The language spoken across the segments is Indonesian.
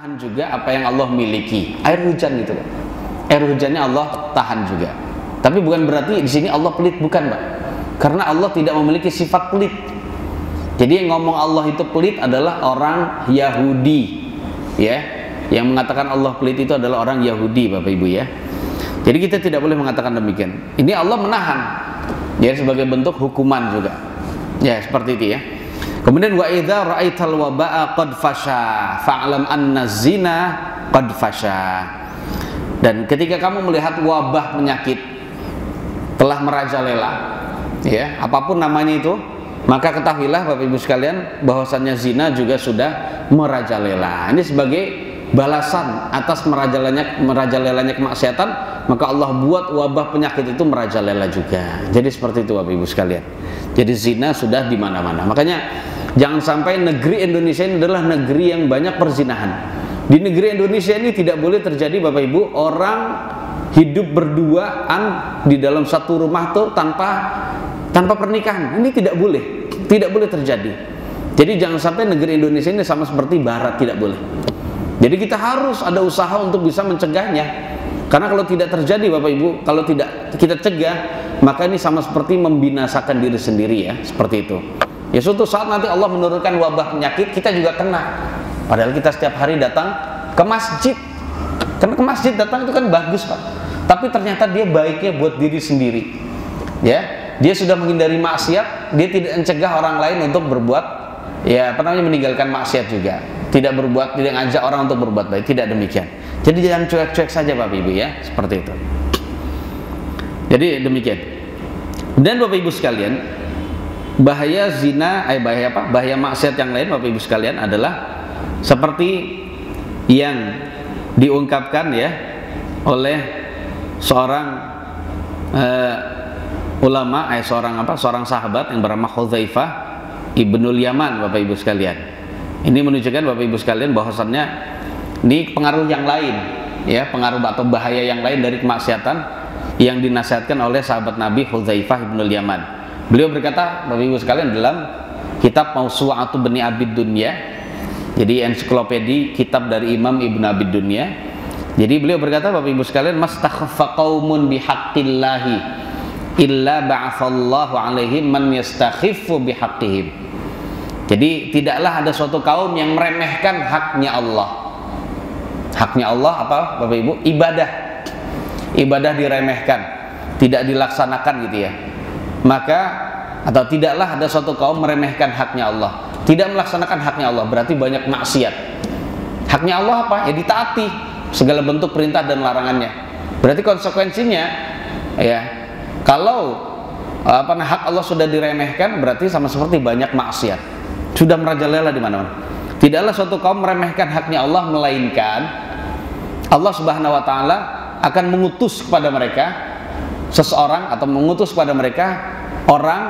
tahan juga apa yang Allah miliki. Air hujan gitu, Pak. Air hujannya Allah tahan juga. Tapi bukan berarti di sini Allah pelit, bukan, Pak. Karena Allah tidak memiliki sifat pelit. Jadi yang ngomong Allah itu pelit adalah orang Yahudi, ya. Yang mengatakan Allah pelit itu adalah orang Yahudi, Bapak Ibu, ya. Jadi kita tidak boleh mengatakan demikian. Ini Allah menahan, ya, sebagai bentuk hukuman juga. Ya, seperti itu, ya. Kemudian wa idza ra'aital waba'a qad fasha fa'lam anna zina qad fasha. Dan ketika kamu melihat wabah penyakit telah merajalela, ya, apapun namanya itu, maka ketahuilah Bapak Ibu sekalian bahwasannya zina juga sudah merajalela. Ini sebagai balasan atas merajalelanya kemaksiatan, maka Allah buat wabah penyakit itu merajalela juga. Jadi seperti itu Bapak Ibu sekalian. Jadi zina sudah di mana-mana. Makanya jangan sampai negeri Indonesia ini adalah negeri yang banyak perzinahan. Di negeri Indonesia ini tidak boleh terjadi Bapak Ibu orang hidup berduaan di dalam satu rumah tuh tanpa pernikahan. Ini tidak boleh terjadi. Jadi jangan sampai negeri Indonesia ini sama seperti Barat, tidak boleh. Jadi kita harus ada usaha untuk bisa mencegahnya. Karena kalau tidak terjadi Bapak Ibu, kalau tidak kita cegah, maka ini sama seperti membinasakan diri sendiri, ya, seperti itu. Ya, suatu saat nanti Allah menurunkan wabah penyakit, kita juga kena. Padahal kita setiap hari datang ke masjid. Karena ke masjid datang itu kan bagus, Pak. Tapi ternyata dia baiknya buat diri sendiri. Ya, dia sudah menghindari maksiat, dia tidak mencegah orang lain untuk berbuat, ya, meninggalkan maksiat juga. Tidak ngajak orang untuk berbuat baik, tidak demikian. Jadi jangan cuek-cuek saja Bapak Ibu, ya, seperti itu. Jadi demikian. Dan Bapak Ibu sekalian, bahaya zina, bahaya maksiat yang lain Bapak Ibu sekalian adalah seperti yang diungkapkan, ya, oleh seorang ulama, seorang sahabat yang bernama Hudzaifah ibnul Yaman, Bapak Ibu sekalian. Ini menunjukkan Bapak Ibu sekalian bahwasannya ini pengaruh yang lain, ya, pengaruh atau bahaya yang lain dari kemaksiatan yang dinasihatkan oleh sahabat Nabi Hudzaifah ibnul Yaman. Beliau berkata, Bapak Ibu sekalian, dalam kitab Mawsu'atu Bani Abid Dunya, jadi ensiklopedi kitab dari Imam Ibnu Abid Dunya. Jadi beliau berkata, Bapak Ibu sekalian, mastakhaffa qaumun bihaqqillahi illa ba'atsallahu alaihim man yastakhiffu bihaqqihim. Jadi tidaklah ada suatu kaum yang meremehkan haknya Allah. Haknya Allah apa Bapak Ibu? Ibadah diremehkan, tidak dilaksanakan, gitu ya. Maka atau tidaklah ada suatu kaum meremehkan haknya Allah, tidak melaksanakan haknya Allah, berarti banyak maksiat. Haknya Allah apa? Ya ditaati segala bentuk perintah dan larangannya. Berarti konsekuensinya, ya, kalau hak Allah sudah diremehkan, berarti sama seperti banyak maksiat. Sudah merajalela di mana-mana. Tidaklah suatu kaum meremehkan haknya Allah, melainkan Allah Subhanahu wa taala akan mengutus kepada mereka seseorang atau mengutus kepada mereka orang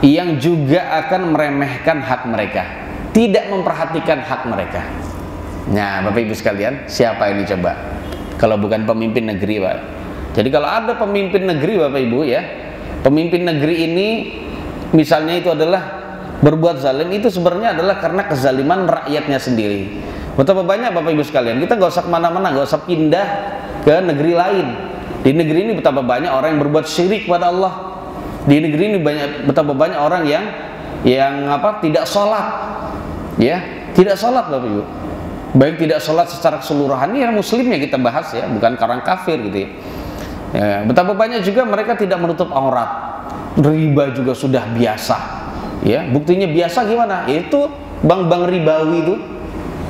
yang juga akan meremehkan hak mereka, tidak memperhatikan hak mereka. Nah, Bapak Ibu sekalian, siapa ini coba? Kalau bukan pemimpin negeri, Pak. Jadi kalau ada pemimpin negeri Bapak Ibu, ya, pemimpin negeri ini misalnya itu adalah berbuat zalim, itu sebenarnya adalah karena kezaliman rakyatnya sendiri. Betapa banyak Bapak Ibu sekalian, kita nggak usah kemana-mana, nggak usah pindah ke negeri lain. Di negeri ini betapa banyak orang yang berbuat syirik kepada Allah. Di negeri ini betapa banyak orang yang tidak sholat, ya, tidak sholat Bapak Ibu. Baik tidak sholat secara keseluruhan, ini muslimnya kita bahas, ya, bukan orang kafir, gitu ya. Ya, betapa banyak juga mereka tidak menutup aurat. Riba juga sudah biasa. Ya, buktinya biasa gimana? Itu bank-bank ribawi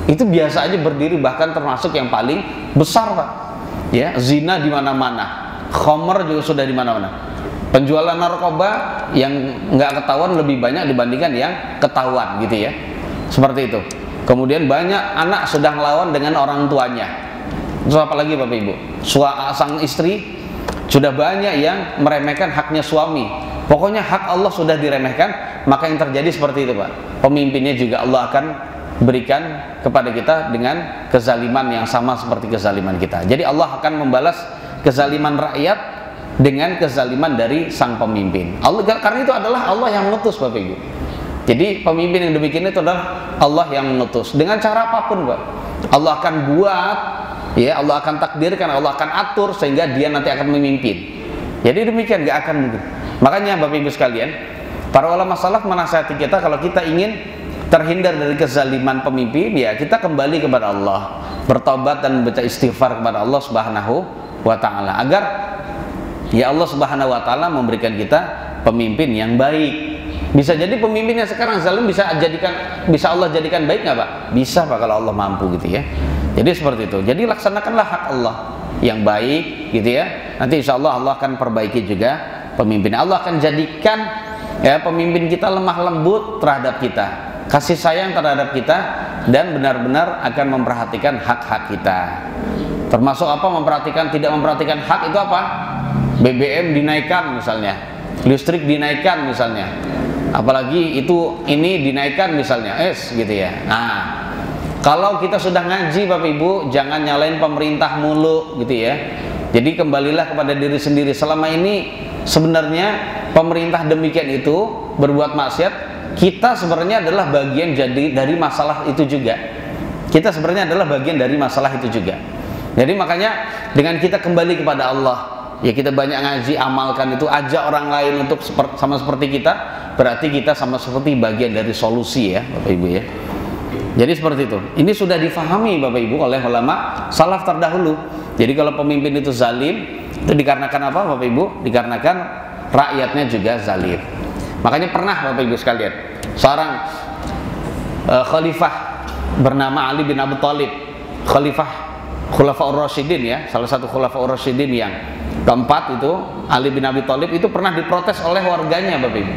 itu biasa aja berdiri, bahkan termasuk yang paling besar, Pak. Ya, zina di mana-mana, khamr juga sudah di mana-mana. Penjualan narkoba yang nggak ketahuan lebih banyak dibandingkan yang ketahuan, gitu ya. Seperti itu. Kemudian banyak anak sedang lawan dengan orang tuanya. Terus apalagi Bapak Ibu? Sang istri sudah banyak yang meremehkan haknya suami. Pokoknya hak Allah sudah diremehkan, maka yang terjadi seperti itu, Pak. Pemimpinnya juga Allah akan berikan kepada kita dengan kezaliman yang sama seperti kezaliman kita. Jadi Allah akan membalas kezaliman rakyat dengan kezaliman dari sang pemimpin. Karena itu adalah Allah yang mengutus, Bapak Ibu. Jadi pemimpin yang demikian itu adalah Allah yang mengutus dengan cara apapun, Pak. Allah akan buat, ya, Allah akan takdirkan, Allah akan atur sehingga dia nanti akan memimpin. Jadi demikian, nggak akan mungkin. Makanya Bapak Ibu sekalian, para ulama salaf menasihati kita kalau kita ingin terhindar dari kezaliman pemimpin, ya kita kembali kepada Allah, bertobat dan membaca istighfar kepada Allah Subhanahu wa taala agar ya Allah Subhanahu wa taala memberikan kita pemimpin yang baik. Bisa jadi pemimpin yang sekarang zalim bisa Allah jadikan baik nggak Pak? Bisa Pak, kalau Allah mampu gitu ya. Jadi seperti itu. Jadi laksanakanlah hak Allah yang baik gitu ya. Nanti insya Allah Allah akan perbaiki juga pemimpin. Allah akan jadikan ya pemimpin kita lemah lembut terhadap kita, kasih sayang terhadap kita, dan benar-benar akan memperhatikan hak-hak kita. Termasuk apa? Tidak memperhatikan hak itu apa? BBM dinaikkan misalnya, listrik dinaikkan misalnya, apalagi ini dinaikkan misalnya, gitu ya. Nah, kalau kita sudah ngaji Bapak Ibu, jangan nyalain pemerintah mulu gitu ya. Jadi kembalilah kepada diri sendiri. Selama ini sebenarnya pemerintah demikian itu berbuat maksiat, kita sebenarnya adalah bagian dari masalah itu juga. Kita sebenarnya adalah bagian dari masalah itu juga. Jadi makanya dengan kita kembali kepada Allah, ya kita banyak ngaji, amalkan itu, ajak orang lain untuk sama seperti kita, berarti kita sama seperti bagian dari solusi ya Bapak Ibu ya. Jadi seperti itu. Ini sudah difahami Bapak Ibu oleh ulama salaf terdahulu. Jadi kalau pemimpin itu zalim, itu dikarenakan apa Bapak Ibu? Dikarenakan rakyatnya juga zalim. Makanya pernah Bapak Ibu sekalian, seorang khalifah bernama Ali bin Abi Thalib, Khulafaur Rasyidin ya, salah satu Khulafaur Rasyidin yang keempat itu, Ali bin Abi Thalib itu pernah diprotes oleh warganya Bapak Ibu.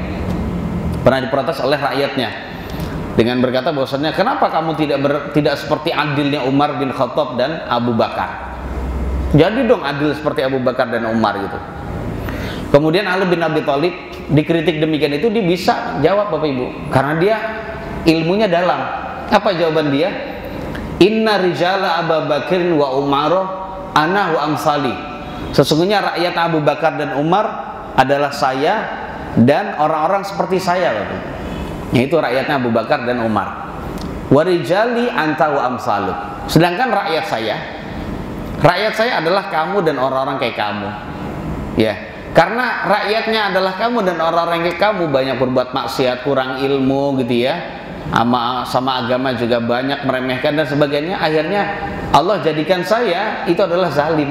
Pernah diprotes oleh rakyatnya dengan berkata bahwasannya, kenapa kamu tidak seperti adilnya Umar bin Khattab dan Abu Bakar? Jadi dong adil seperti Abu Bakar dan Umar gitu. Kemudian Ali bin Abi Thalib dikritik demikian itu, dia bisa jawab Bapak Ibu, karena dia ilmunya dalam. Apa jawaban dia? Inna rijala Abu Bakr wa Umar ana wa amsali. Sesungguhnya rakyat Abu Bakar dan Umar adalah saya dan orang-orang seperti saya Bapak Ibu. Yaitu rakyatnya Abu Bakar dan Umar. Warijali anta wa amsaluk. Sedangkan rakyat saya adalah kamu dan orang-orang kayak kamu. Ya, karena rakyatnya adalah kamu dan orang-orang kayak kamu banyak berbuat maksiat, kurang ilmu gitu ya, sama agama juga banyak meremehkan dan sebagainya. Akhirnya Allah jadikan saya itu adalah zalim,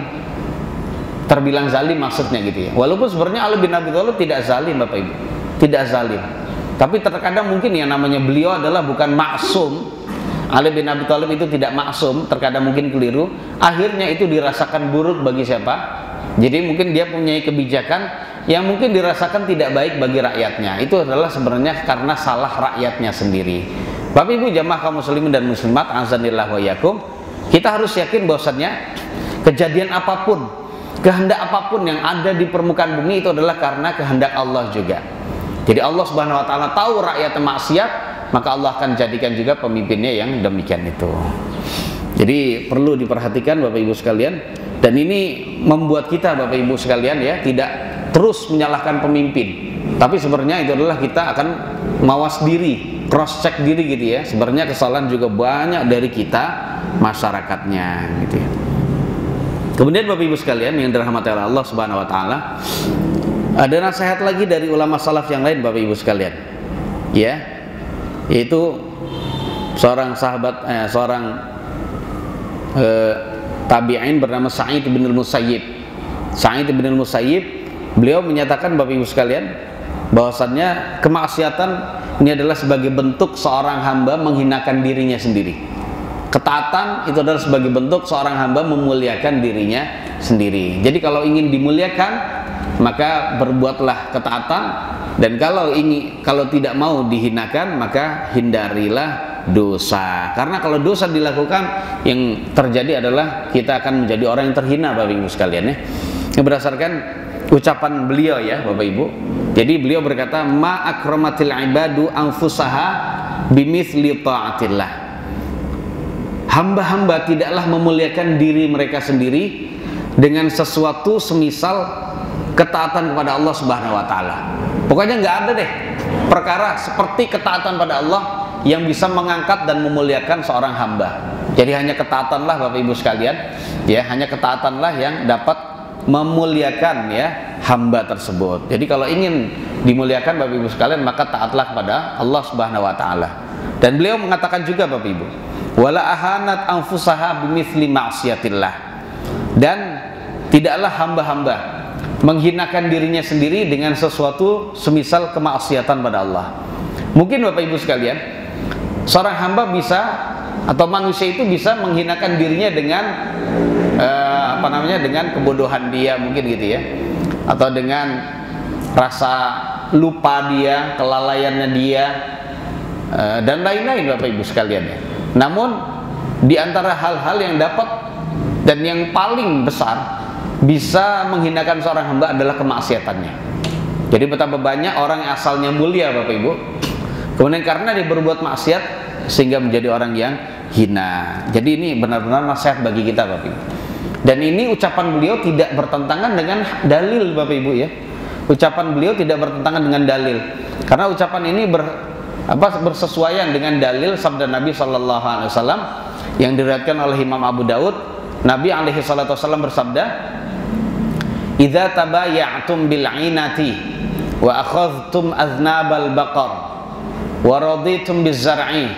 terbilang zalim maksudnya gitu ya. Walaupun sebenarnya Ali bin Abi Thalib tidak zalim Bapak Ibu, tidak zalim. Tapi terkadang mungkin yang namanya beliau adalah bukan maksum. Ali bin Abi Thalib itu tidak maksum, terkadang mungkin keliru. Akhirnya itu dirasakan buruk bagi siapa? Jadi mungkin dia punya kebijakan yang mungkin dirasakan tidak baik bagi rakyatnya. Itu adalah sebenarnya karena salah rakyatnya sendiri. Bapak Ibu jamaah kaum muslimin dan muslimat, azanillah wa yakum, kita harus yakin bahwasannya kejadian apapun, kehendak apapun yang ada di permukaan bumi itu adalah karena kehendak Allah juga. Jadi Allah Subhanahu wa taala tahu rakyatnya maksiat, maka Allah akan jadikan juga pemimpinnya yang demikian itu. Jadi perlu diperhatikan Bapak Ibu sekalian, dan ini membuat kita Bapak Ibu sekalian ya tidak terus menyalahkan pemimpin. Tapi sebenarnya itu adalah kita akan mawas diri, cross check diri gitu ya. Sebenarnya kesalahan juga banyak dari kita masyarakatnya gitu ya. Kemudian Bapak Ibu sekalian yang dirahmati oleh Allah Subhanahu wa taala, ada nasihat lagi dari ulama salaf yang lain Bapak Ibu sekalian. Ya, yaitu seorang sahabat tabi'in bernama Sa'id bin al-Musayyib. Sa'id bin al-Musayyib, beliau menyatakan Bapak Ibu sekalian bahwasannya kemaksiatan ini adalah sebagai bentuk seorang hamba menghinakan dirinya sendiri. Ketaatan itu adalah sebagai bentuk seorang hamba memuliakan dirinya sendiri. Jadi kalau ingin dimuliakan, maka berbuatlah ketaatan, dan kalau tidak mau dihinakan, maka hindarilah dosa. Karena kalau dosa dilakukan, yang terjadi adalah kita akan menjadi orang yang terhina Bapak Ibu sekalian ya. Ini berdasarkan ucapan beliau ya Bapak Ibu. Jadi beliau berkata, ma akramatil ibadu anfusaha bimithli ta'atillah. Hamba-hamba tidaklah memuliakan diri mereka sendiri dengan sesuatu semisal ketaatan kepada Allah Subhanahu wa taala. Pokoknya nggak ada deh perkara seperti ketaatan pada Allah yang bisa mengangkat dan memuliakan seorang hamba. Jadi hanya ketaatanlah Bapak Ibu sekalian, ya, hanya ketaatanlah yang dapat memuliakan ya hamba tersebut. Jadi kalau ingin dimuliakan Bapak Ibu sekalian, maka taatlah kepada Allah Subhanahu wa taala. Dan beliau mengatakan juga Bapak Ibu, wala ahanat anfusaha bimithli ma'siyatillah. Dan tidaklah hamba-hamba menghinakan dirinya sendiri dengan sesuatu semisal kemaksiatan pada Allah. Mungkin Bapak Ibu sekalian, seorang hamba bisa atau manusia itu bisa menghinakan dirinya dengan dengan kebodohan dia mungkin gitu ya, atau dengan rasa lupa dia, kelalaiannya dia, dan lain-lain Bapak Ibu sekalian ya. Namun di antara hal-hal yang dapat dan yang paling besar bisa menghinakan seorang hamba adalah kemaksiatannya. Jadi betapa banyak orang yang asalnya mulia Bapak Ibu, kemudian karena dia berbuat maksiat sehingga menjadi orang yang hina. Jadi ini benar-benar nasihat bagi kita Bapak Ibu. Dan ini ucapan beliau tidak bertentangan dengan dalil Bapak Ibu ya. Ucapan beliau tidak bertentangan dengan dalil. Karena ucapan ini bersesuaian dengan dalil sabda Nabi sallallahu alaihi wasallam yang diriwayatkan oleh Imam Abu Daud. Nabi alaihi salatu wasallam bersabda, "Idza tabaya'tum bil 'inati wa akhadhtum aznabal baqar wa raditum biz zar'i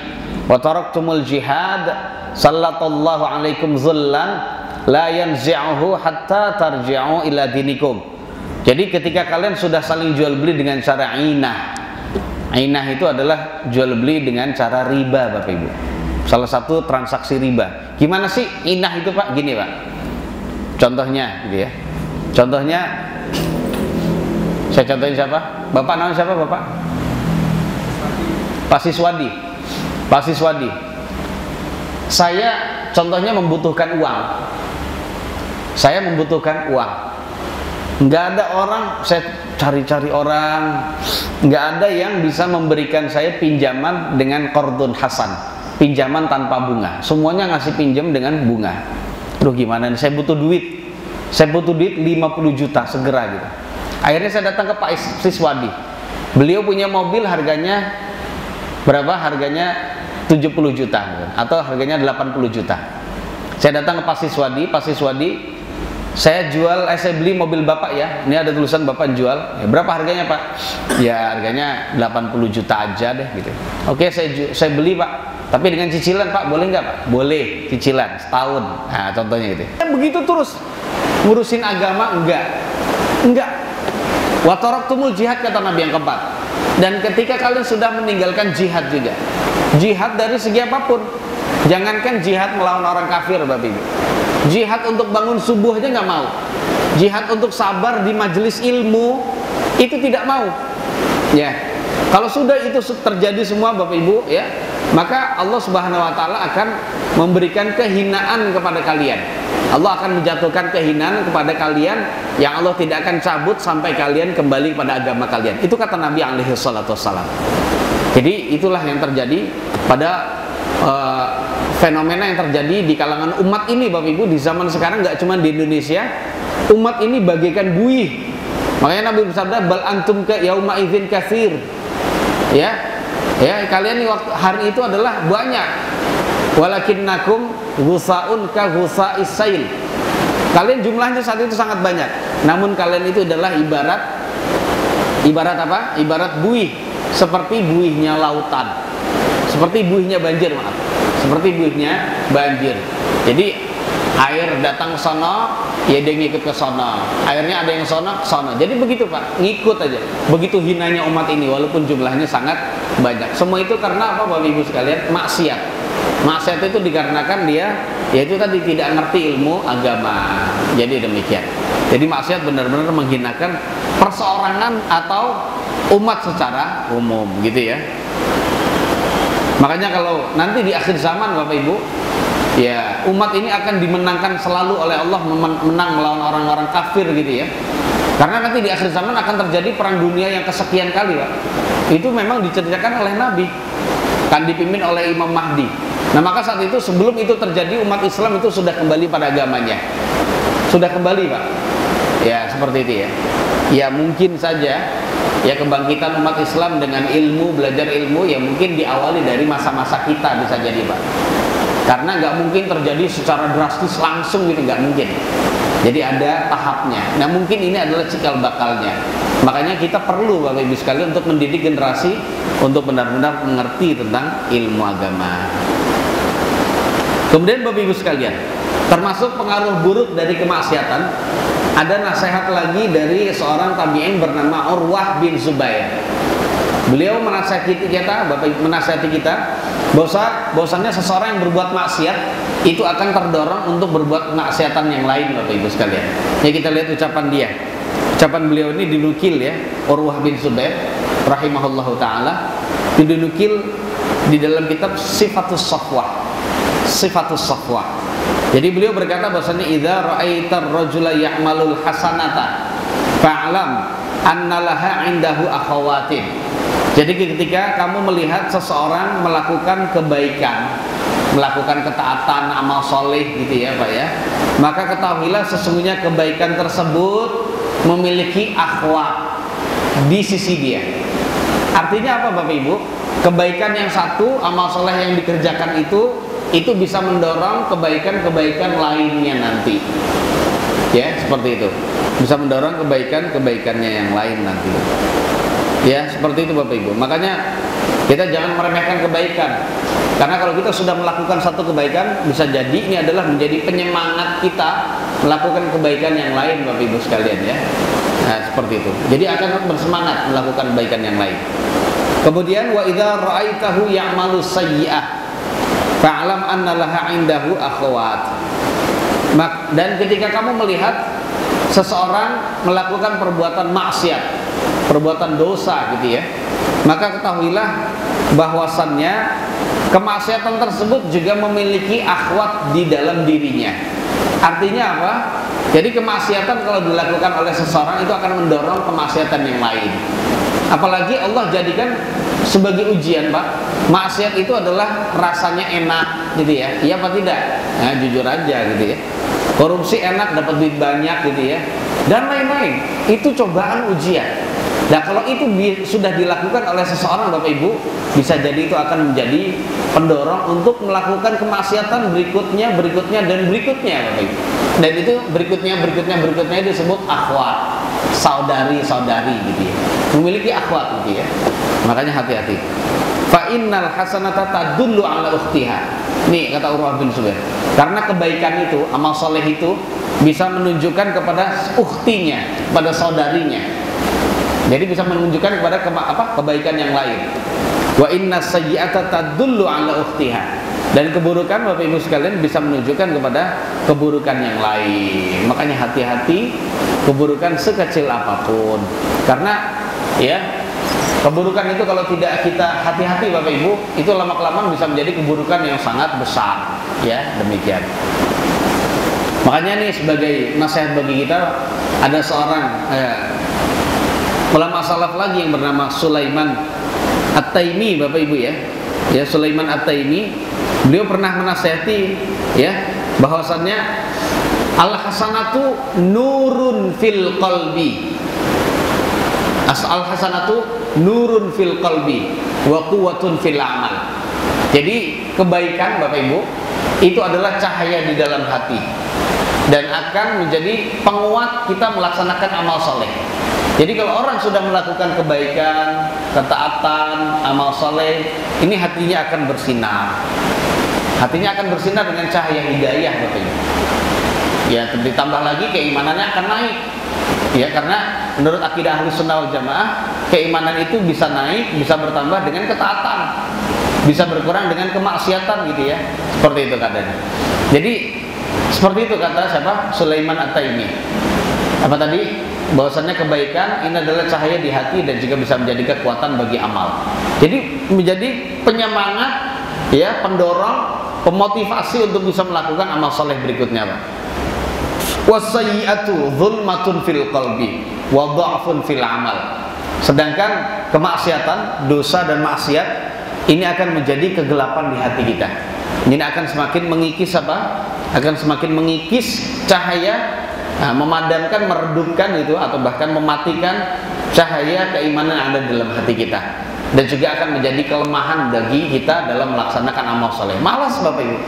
wa taraktumul jihad sallallahu alaikum dhullan la yanzi'uhu hatta tarji'u ila dinikum." Jadi ketika kalian sudah saling jual beli dengan cara inah. Inah itu adalah jual beli dengan cara riba Bapak Ibu. Salah satu transaksi riba. Gimana sih inah itu Pak? Gini Pak. Contohnya gitu ya. Contohnya saya contohin siapa? Bapak namanya siapa Bapak? Pak Siswadi. Pak Siswadi. Saya contohnya membutuhkan uang. Saya membutuhkan uang. Nggak ada orang, saya cari-cari orang, nggak ada yang bisa memberikan saya pinjaman dengan qardun hasan, pinjaman tanpa bunga. Semuanya ngasih pinjam dengan bunga. Aduh gimana nih, saya butuh duit 50 juta segera gitu. Akhirnya saya datang ke Pak Siswadi. Beliau punya mobil harganya berapa? Harganya 70 juta gitu, atau harganya 80 juta. Saya datang ke Pak Siswadi, Pak Siswadi, saya beli mobil Bapak ya. Ini ada tulisan Bapak jual. Ya, berapa harganya Pak? Ya harganya 80 juta aja deh gitu. Oke, saya beli Pak. Tapi dengan cicilan Pak, boleh nggak Pak? Boleh, cicilan setahun. Nah, contohnya gitu. Begitu terus ngurusin agama enggak. Wa taraktumul jihad kata Nabi yang keempat. Dan ketika kalian sudah meninggalkan jihad juga. Jihad dari segi apapun. Jangankan jihad melawan orang kafir Bapak Ibu. Jihad untuk bangun subuh aja nggak mau. Jihad untuk sabar di majelis ilmu itu tidak mau. Ya. Kalau sudah itu terjadi semua Bapak Ibu ya, maka Allah Subhanahu wa taala akan memberikan kehinaan kepada kalian. Allah akan menjatuhkan kehinaan kepada kalian yang Allah tidak akan cabut sampai kalian kembali pada agama kalian. Itu kata Nabi alaihi salatu wassalam. Jadi itulah yang terjadi pada fenomena yang terjadi di kalangan umat ini Bapak Ibu di zaman sekarang, nggak cuma di Indonesia. Umat ini bagaikan buih. Makanya Nabi bersabda, bal antum ka yauma idzin katsir. Ya, kalian waktu hari itu adalah banyak. Walakinnakum ghusaun ka ghusais sail. Kalian jumlahnya saat itu sangat banyak. Namun kalian itu adalah ibarat apa? Ibarat buih, seperti buihnya lautan. Seperti buihnya banjir, maaf. Seperti buihnya banjir. Jadi air datang ke sono, ya dia ngikut ke sono. Airnya ada yang sono, ke sono. Jadi begitu Pak, ngikut aja. Begitu hinanya umat ini walaupun jumlahnya sangat banyak. Semua itu karena apa Bapak Ibu sekalian? Maksiat. Maksiat itu dikarenakan dia yaitu tadi tidak ngerti ilmu agama. Jadi demikian. Jadi maksiat benar-benar menghinakan perseorangan atau umat secara umum gitu ya. Makanya kalau nanti di akhir zaman Bapak Ibu, ya umat ini akan dimenangkan selalu oleh Allah, menang melawan orang-orang kafir gitu ya. Karena nanti di akhir zaman akan terjadi perang dunia yang kesekian kali Pak. Itu memang diceritakan oleh Nabi, kan dipimpin oleh Imam Mahdi. Nah maka saat itu sebelum itu terjadi umat Islam itu sudah kembali pada agamanya. Sudah kembali Pak. Ya seperti itu ya. Ya mungkin saja Ya, kebangkitan umat Islam dengan ilmu, belajar ilmu ya mungkin diawali dari masa-masa kita bisa jadi Pak. Karena nggak mungkin terjadi secara drastis langsung gitu, nggak mungkin. Jadi ada tahapnya. Nah mungkin ini adalah cikal bakalnya. Makanya kita perlu Bapak Ibu sekalian untuk mendidik generasi untuk benar-benar mengerti tentang ilmu agama. Kemudian Bapak Ibu sekalian, termasuk pengaruh buruk dari kemaksiatan, ada nasihat lagi dari seorang tabi'in bernama Urwah bin Zubair. Beliau menasihati kita, menasihati kita bahwasanya seseorang yang berbuat maksiat itu akan terdorong untuk berbuat kemaksiatan yang lain Bapak Ibu sekalian. Ya, kita lihat ucapan dia. Ucapan beliau ini dinukil ya, Urwah bin Zubair rahimahullahu taala, dinukil di dalam kitab Sifatus Safwah. Sifatus Safwah. Jadi beliau berkata bahwasanya idza ra'aitar rajula ya'malul hasanata fa'lam annalaha 'indahu akhawatin. Jadi ketika kamu melihat seseorang melakukan kebaikan, melakukan ketaatan, amal soleh gitu ya Pak ya, maka ketahuilah sesungguhnya kebaikan tersebut memiliki akhwat di sisi dia. Artinya apa Bapak Ibu? Kebaikan yang satu, amal soleh yang dikerjakan itu bisa mendorong kebaikan-kebaikan lainnya nanti. Ya, seperti itu. Bisa mendorong kebaikan-kebaikannya yang lain nanti. Ya, seperti itu Bapak Ibu. Makanya kita jangan meremehkan kebaikan. Karena kalau kita sudah melakukan satu kebaikan, bisa jadi ini adalah menjadi penyemangat kita melakukan kebaikan yang lain Bapak Ibu sekalian ya. Nah, seperti itu. Jadi akan bersemangat melakukan kebaikan yang lain. Kemudian wa idza ra'aitahu ya'malu sayyi'ah fa'lam anna laha 'indahu akhawat. Dan ketika kamu melihat seseorang melakukan perbuatan maksiat, perbuatan dosa gitu ya, maka ketahuilah bahwasannya kemaksiatan tersebut juga memiliki akhwat di dalam dirinya. Artinya apa? Jadi kemaksiatan kalau dilakukan oleh seseorang itu akan mendorong kemaksiatan yang lain. Apalagi Allah jadikan sebagai ujian Pak. Maksiat itu adalah rasanya enak gitu ya. Iya apa tidak? Nah, jujur aja gitu ya. Korupsi enak, dapat duit banyak gitu ya, dan lain-lain. Itu cobaan ujian. Nah kalau itu sudah dilakukan oleh seseorang Bapak Ibu, bisa jadi itu akan menjadi pendorong untuk melakukan kemaksiatan berikutnya dan berikutnya Bapak Ibu. Dan itu berikutnya disebut akhwat, saudari-saudari gitu ya. Memiliki akhwat gitu ya. Makanya hati-hati. Fa innal hasanata tadullu ala ukhtiha. Nih kata Urwah bin Zubair. Karena kebaikan itu, amal soleh itu bisa menunjukkan kepada ukhtinya, kepada saudarinya. Jadi bisa menunjukkan kepada kebaikan yang lain. Wa inna sayyi'ata tadullu ala ukhtiha. Dan keburukan Bapak Ibu sekalian bisa menunjukkan kepada keburukan yang lain. Makanya hati-hati keburukan sekecil apapun. Karena ya keburukan itu kalau tidak kita hati-hati Bapak Ibu, itu lama-kelamaan bisa menjadi keburukan yang sangat besar. Ya, demikian. Makanya nih sebagai nasihat bagi kita, ada seorang ulama salaf lagi yang bernama Sulaiman At-Taimi Bapak Ibu ya. Ya, Sulaiman At-Taimi, beliau pernah menasihati ya bahwasannya al-hasanatu nurun fil qalbi. Al-hasanatu nurun fil qalbi wa quwwatun fil amal. Jadi kebaikan Bapak Ibu itu adalah cahaya di dalam hati dan akan menjadi penguat kita melaksanakan amal soleh. Jadi kalau orang sudah melakukan kebaikan, ketaatan, amal soleh, ini hatinya akan bersinar. Hatinya akan bersinar dengan cahaya hidayah Bapak Ibu. Ya, ditambah lagi keimanannya akan naik. Ya, karena menurut akidah Ahlus Sunnah wal Jamaah, keimanan itu bisa naik, bisa bertambah dengan ketaatan, bisa berkurang dengan kemaksiatan gitu ya. Seperti itu katanya. Jadi seperti itu kata siapa? Sulaiman At-Taimi. Apa tadi? Bahwasannya kebaikan ini adalah cahaya di hati dan juga bisa menjadi kekuatan bagi amal. Jadi menjadi penyemangat ya, pendorong, pemotivasi untuk bisa melakukan amal soleh berikutnya Pak. Wasayyi'atu zulmatun fil qalbi wa dha'fun fil amal. Sedangkan kemaksiatan, dosa dan maksiat ini akan menjadi kegelapan di hati kita. Ini akan semakin mengikis apa? Akan semakin mengikis cahaya, memadamkan, meredupkan itu atau bahkan mematikan cahaya keimanan yang ada dalam hati kita, dan juga akan menjadi kelemahan bagi kita dalam melaksanakan amal soleh. Malas Bapak Ibu.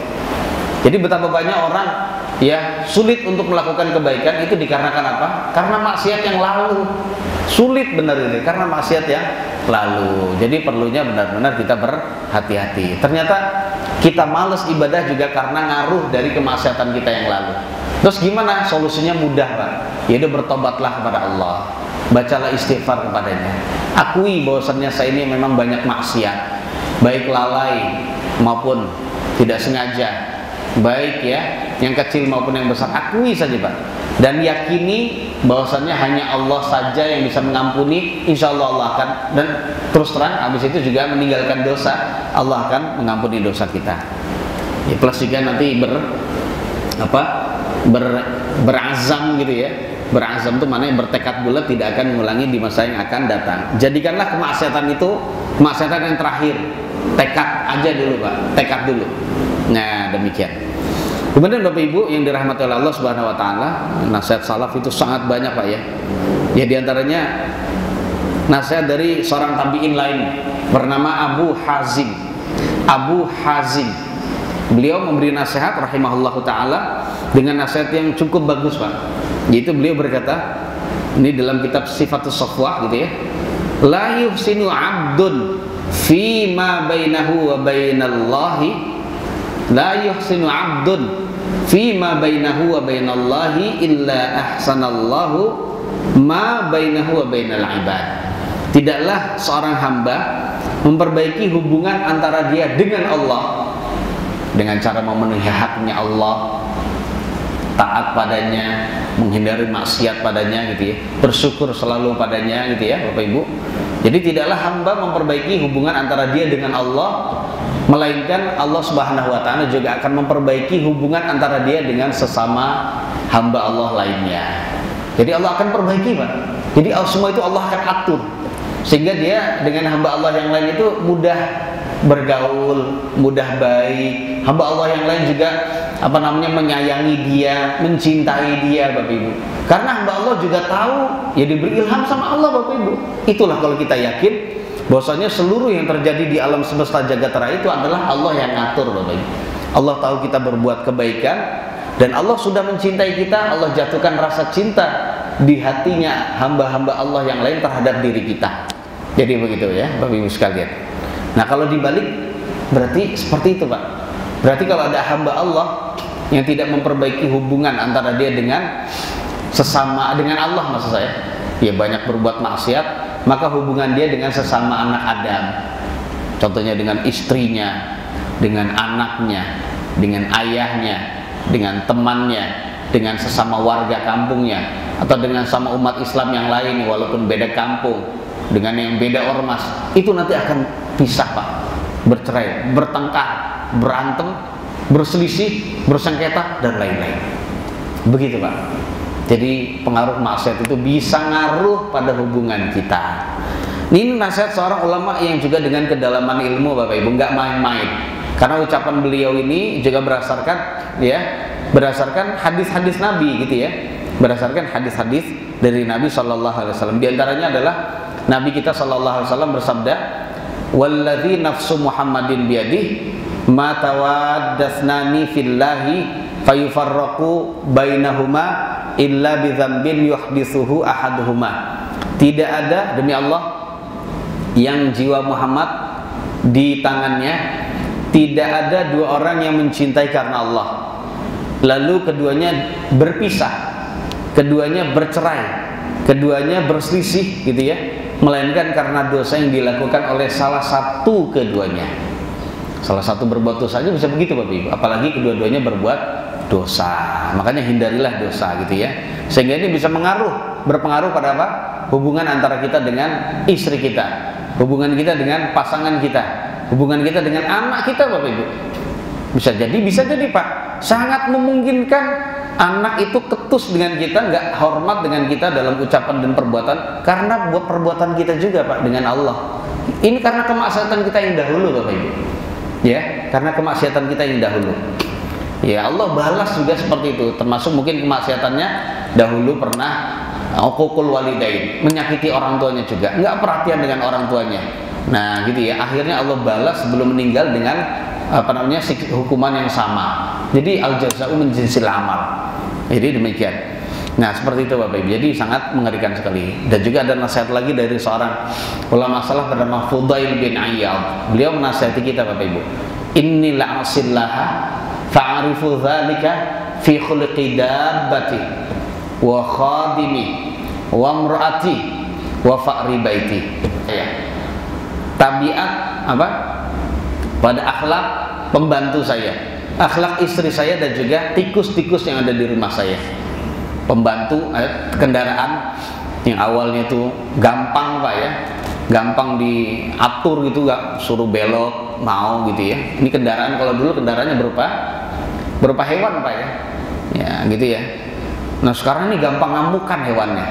Jadi betapa banyak orang ya sulit untuk melakukan kebaikan itu dikarenakan apa? Karena maksiat yang lalu. Sulit benar ini karena maksiat yang lalu. Jadi perlunya benar-benar kita berhati-hati. Ternyata kita malas ibadah juga karena ngaruh dari kemaksiatan kita yang lalu. Terus gimana? Solusinya mudah Pak. Yaitu bertobatlah kepada Allah. Bacalah istighfar kepadanya. Akui bahwasannya saya ini memang banyak maksiat, baik lalai maupun tidak sengaja, baik ya yang kecil maupun yang besar. Akui saja Pak, dan yakini bahwasannya hanya Allah saja yang bisa mengampuni. Insya Allah akan, dan terus terang habis itu juga meninggalkan dosa, Allah akan mengampuni dosa kita ya. Plus juga nanti berazam gitu ya. Berazam itu mana yang bertekad bulat tidak akan mengulangi di masa yang akan datang. Jadikanlah kemaksiatan itu kemaksiatan yang terakhir. Tekad aja dulu Pak, tekad dulu. Nah demikian. Kemudian Bapak Ibu yang dirahmati oleh Allah Subhanahu Wa Taala, nasihat salaf itu sangat banyak Pak ya. Ya diantaranya nasihat dari seorang tabiin lain bernama Abu Hazim. Abu Hazim. Beliau memberi nasihat rahimahullahu taala dengan nasihat yang cukup bagus Pak. Yaitu beliau berkata, ini dalam kitab Sifatus Safwah gitu ya. La yuhsinu 'abdun fi ma bainahu wa bainallahi, la yuhsinu 'abdun fi ma bainahu wa bainallahi illa ahsanallahu ma bainahu wa bainal ibad. Tidaklah seorang hamba memperbaiki hubungan antara dia dengan Allah dengan cara memenuhi haknya Allah, taat padanya, menghindari maksiat padanya gitu ya, bersyukur selalu padanya gitu ya Bapak Ibu. Jadi tidaklah hamba memperbaiki hubungan antara dia dengan Allah, melainkan Allah Subhanahu Wa Taala juga akan memperbaiki hubungan antara dia dengan sesama hamba Allah lainnya. Jadi Allah akan perbaiki Pak. Jadi semua itu Allah akan atur sehingga dia dengan hamba Allah yang lain itu mudah bergaul, mudah baik. Hamba Allah yang lain juga menyayangi dia, mencintai dia Bapak Ibu. Karena hamba Allah juga tahu, ya diberi ilham sama Allah Bapak Ibu. Itulah kalau kita yakin bahwasanya seluruh yang terjadi di alam semesta jagat raya itu adalah Allah yang ngatur Bapak Ibu. Allah tahu kita berbuat kebaikan dan Allah sudah mencintai kita. Allah jatuhkan rasa cinta di hatinya hamba-hamba Allah yang lain terhadap diri kita. Jadi begitu ya Bapak Ibu sekalian. Nah kalau dibalik berarti seperti itu Pak. Berarti kalau ada hamba Allah yang tidak memperbaiki hubungan antara dia dengan sesama, dengan Allah maksud saya, ya banyak berbuat maksiat, maka hubungan dia dengan sesama anak Adam, contohnya dengan istrinya, dengan anaknya, dengan ayahnya, dengan temannya, dengan sesama warga kampungnya, atau dengan sama umat Islam yang lain walaupun beda kampung, dengan yang beda ormas, itu nanti akan pisah Pak, bercerai, bertengkar, berantem, berselisih, bersengketa dan lain-lain. Begitu Pak. Jadi pengaruh maksiat itu bisa ngaruh pada hubungan kita. Ini nasihat seorang ulama yang juga dengan kedalaman ilmu Bapak Ibu, nggak main-main. Karena ucapan beliau ini juga berdasarkan hadis-hadis Nabi gitu ya. Berdasarkan hadis-hadis dari Nabi Shallallahu Alaihi Wasallam. Di antaranya adalah Nabi kita Shallallahu Alaihi Wasallam bersabda, "Walladzi nafsu Muhammadin biyadih ma tawaddatsnani fillahi fayufarraqu bainahuma illa bidzambin yuhditsuhu ahaduhuma." Tidak ada demi Allah yang jiwa Muhammad di tangannya, tidak ada dua orang yang mencintai karena Allah lalu keduanya berpisah, keduanya bercerai, keduanya berselisih gitu ya, melainkan karena dosa yang dilakukan oleh salah satu keduanya. Salah satu berbuat dosa aja bisa begitu Bapak Ibu, apalagi kedua-duanya berbuat dosa. Makanya hindarilah dosa gitu ya, sehingga ini bisa berpengaruh pada apa? Hubungan antara kita dengan istri kita, hubungan kita dengan pasangan kita, hubungan kita dengan anak kita Bapak Ibu. Bisa jadi Pak, sangat memungkinkan anak itu ketus dengan kita, nggak hormat dengan kita dalam ucapan dan perbuatan, karena buat perbuatan kita juga Pak dengan Allah. Ini karena kemaksiatan kita yang dahulu Bapak Ibu. Ya, karena kemaksiatan kita yang dahulu. Ya Allah balas juga seperti itu, termasuk mungkin kemaksiatannya dahulu pernah uququl walidain, menyakiti orang tuanya juga, nggak perhatian dengan orang tuanya. Nah, gitu ya. Akhirnya Allah balas sebelum meninggal dengan hukuman yang sama. Jadi al-jaza'u min jinsil amal. Jadi demikian. Nah, seperti itu Bapak Ibu. Jadi sangat mengerikan sekali. Dan juga ada nasihat lagi dari seorang ulama salaf bernama Fudail bin Iyad. Beliau menasihati kita Bapak Ibu. Inni la'asillaha fa'arifu dzalika fi khuluqi dabbati wa khadimi wa imraati wa fa'ri baiti. Ya. Tabiat apa? Pada akhlak pembantu saya, akhlak istri saya, dan juga tikus-tikus yang ada di rumah saya. Pembantu, kendaraan yang awalnya itu gampang Pak ya, gampang diatur gitu, gak suruh belok mau gitu ya. Ini kendaraan, kalau dulu kendaraannya berupa hewan Pak ya, ya gitu ya. Nah sekarang ini gampang ngamukan hewannya,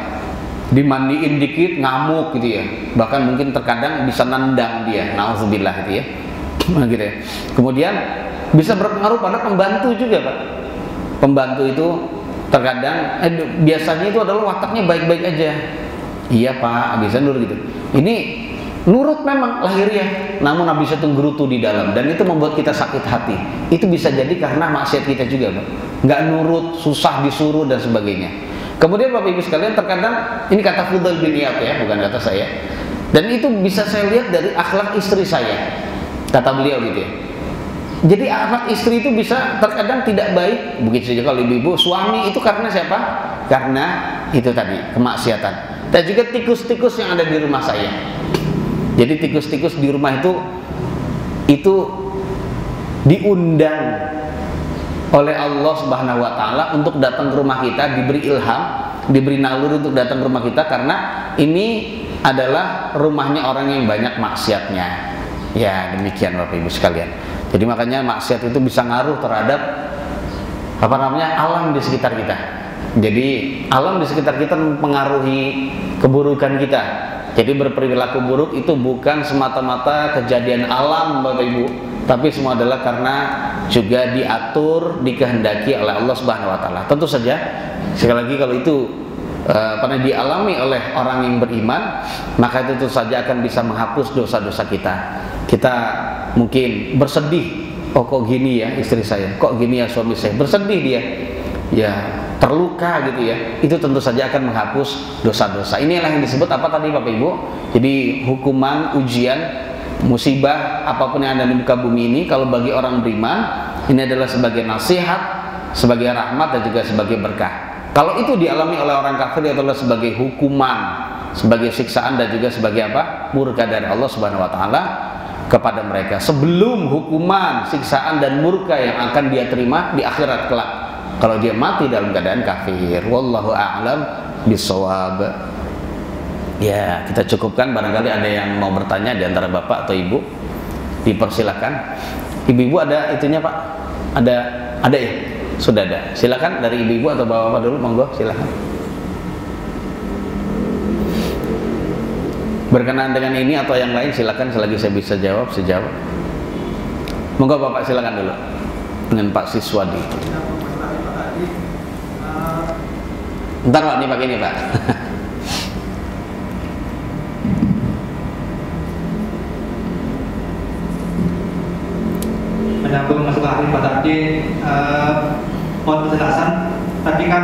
dimandiin dikit ngamuk gitu ya, bahkan mungkin terkadang bisa nendang dia, nauzubillah gitu ya. Nah, gitu ya. Kemudian bisa berpengaruh pada pembantu juga Pak. Pembantu itu terkadang biasanya itu adalah wataknya baik-baik aja. Iya Pak, bisa nurut gitu. Ini nurut memang lahirnya, namun habis itu gerutu di dalam, dan itu membuat kita sakit hati. Itu bisa jadi karena maksiat kita juga Pak. Nggak nurut, susah disuruh dan sebagainya. Kemudian Bapak Ibu sekalian, terkadang ini kata Fudail bin Iyad ya, bukan kata saya. Dan itu bisa saya lihat dari akhlak istri saya. Kata beliau gitu ya. Jadi anak istri itu bisa terkadang tidak baik, begitu saja kalau ibu-ibu. Suami itu karena siapa? Karena itu tadi, kemaksiatan. Dan juga tikus-tikus yang ada di rumah saya. Jadi tikus-tikus di rumah itu diundang oleh Allah Subhanahu wa taala untuk datang ke rumah kita, diberi ilham, diberi naluri untuk datang ke rumah kita, karena ini adalah rumahnya orang yang banyak maksiatnya. Ya, demikian Bapak Ibu sekalian. Jadi makanya maksiat itu bisa ngaruh terhadap alam di sekitar kita. Jadi alam di sekitar kita mempengaruhi keburukan kita. Jadi berperilaku buruk itu bukan semata-mata kejadian alam Bapak Ibu, tapi semua adalah karena juga diatur, dikehendaki oleh Allah Subhanahu wa taala. Tentu saja sekali lagi kalau itu pernah dialami oleh orang yang beriman, maka itu tentu saja akan bisa menghapus dosa-dosa kita. Kita mungkin bersedih, oh kok gini ya istri saya, kok gini ya suami saya, bersedih dia, ya terluka gitu ya. Itu tentu saja akan menghapus dosa-dosa. Inilah yang disebut apa tadi Bapak Ibu? Jadi hukuman, ujian, musibah apapun yang ada di muka bumi ini, kalau bagi orang beriman ini adalah sebagai nasihat, sebagai rahmat, dan juga sebagai berkah. Kalau itu dialami oleh orang kafir, itu adalah sebagai hukuman, sebagai siksaan, dan juga sebagai apa? Murka dari Allah Subhanahu wa taala kepada mereka, sebelum hukuman, siksaan, dan murka yang akan dia terima di akhirat kelak kalau dia mati dalam keadaan kafir. Wallahu a'lam bishawab. Ya, kita cukupkan. Barangkali ada yang mau bertanya di antara Bapak atau Ibu, dipersilakan. Ibu-ibu ada itunya Pak? Ada ya? Sudah ada. Silakan dari ibu-ibu atau bapak-bapak dulu, monggo silakan. Berkenaan dengan ini atau yang lain silakan, selagi saya bisa jawab, saya jawab. Monggo Bapak silakan dulu dengan Pak Siswadi. Ntar Pak, ini pakai ini Pak. Menyambung masalah riba tadi, mohon penjelasan. Tadi kan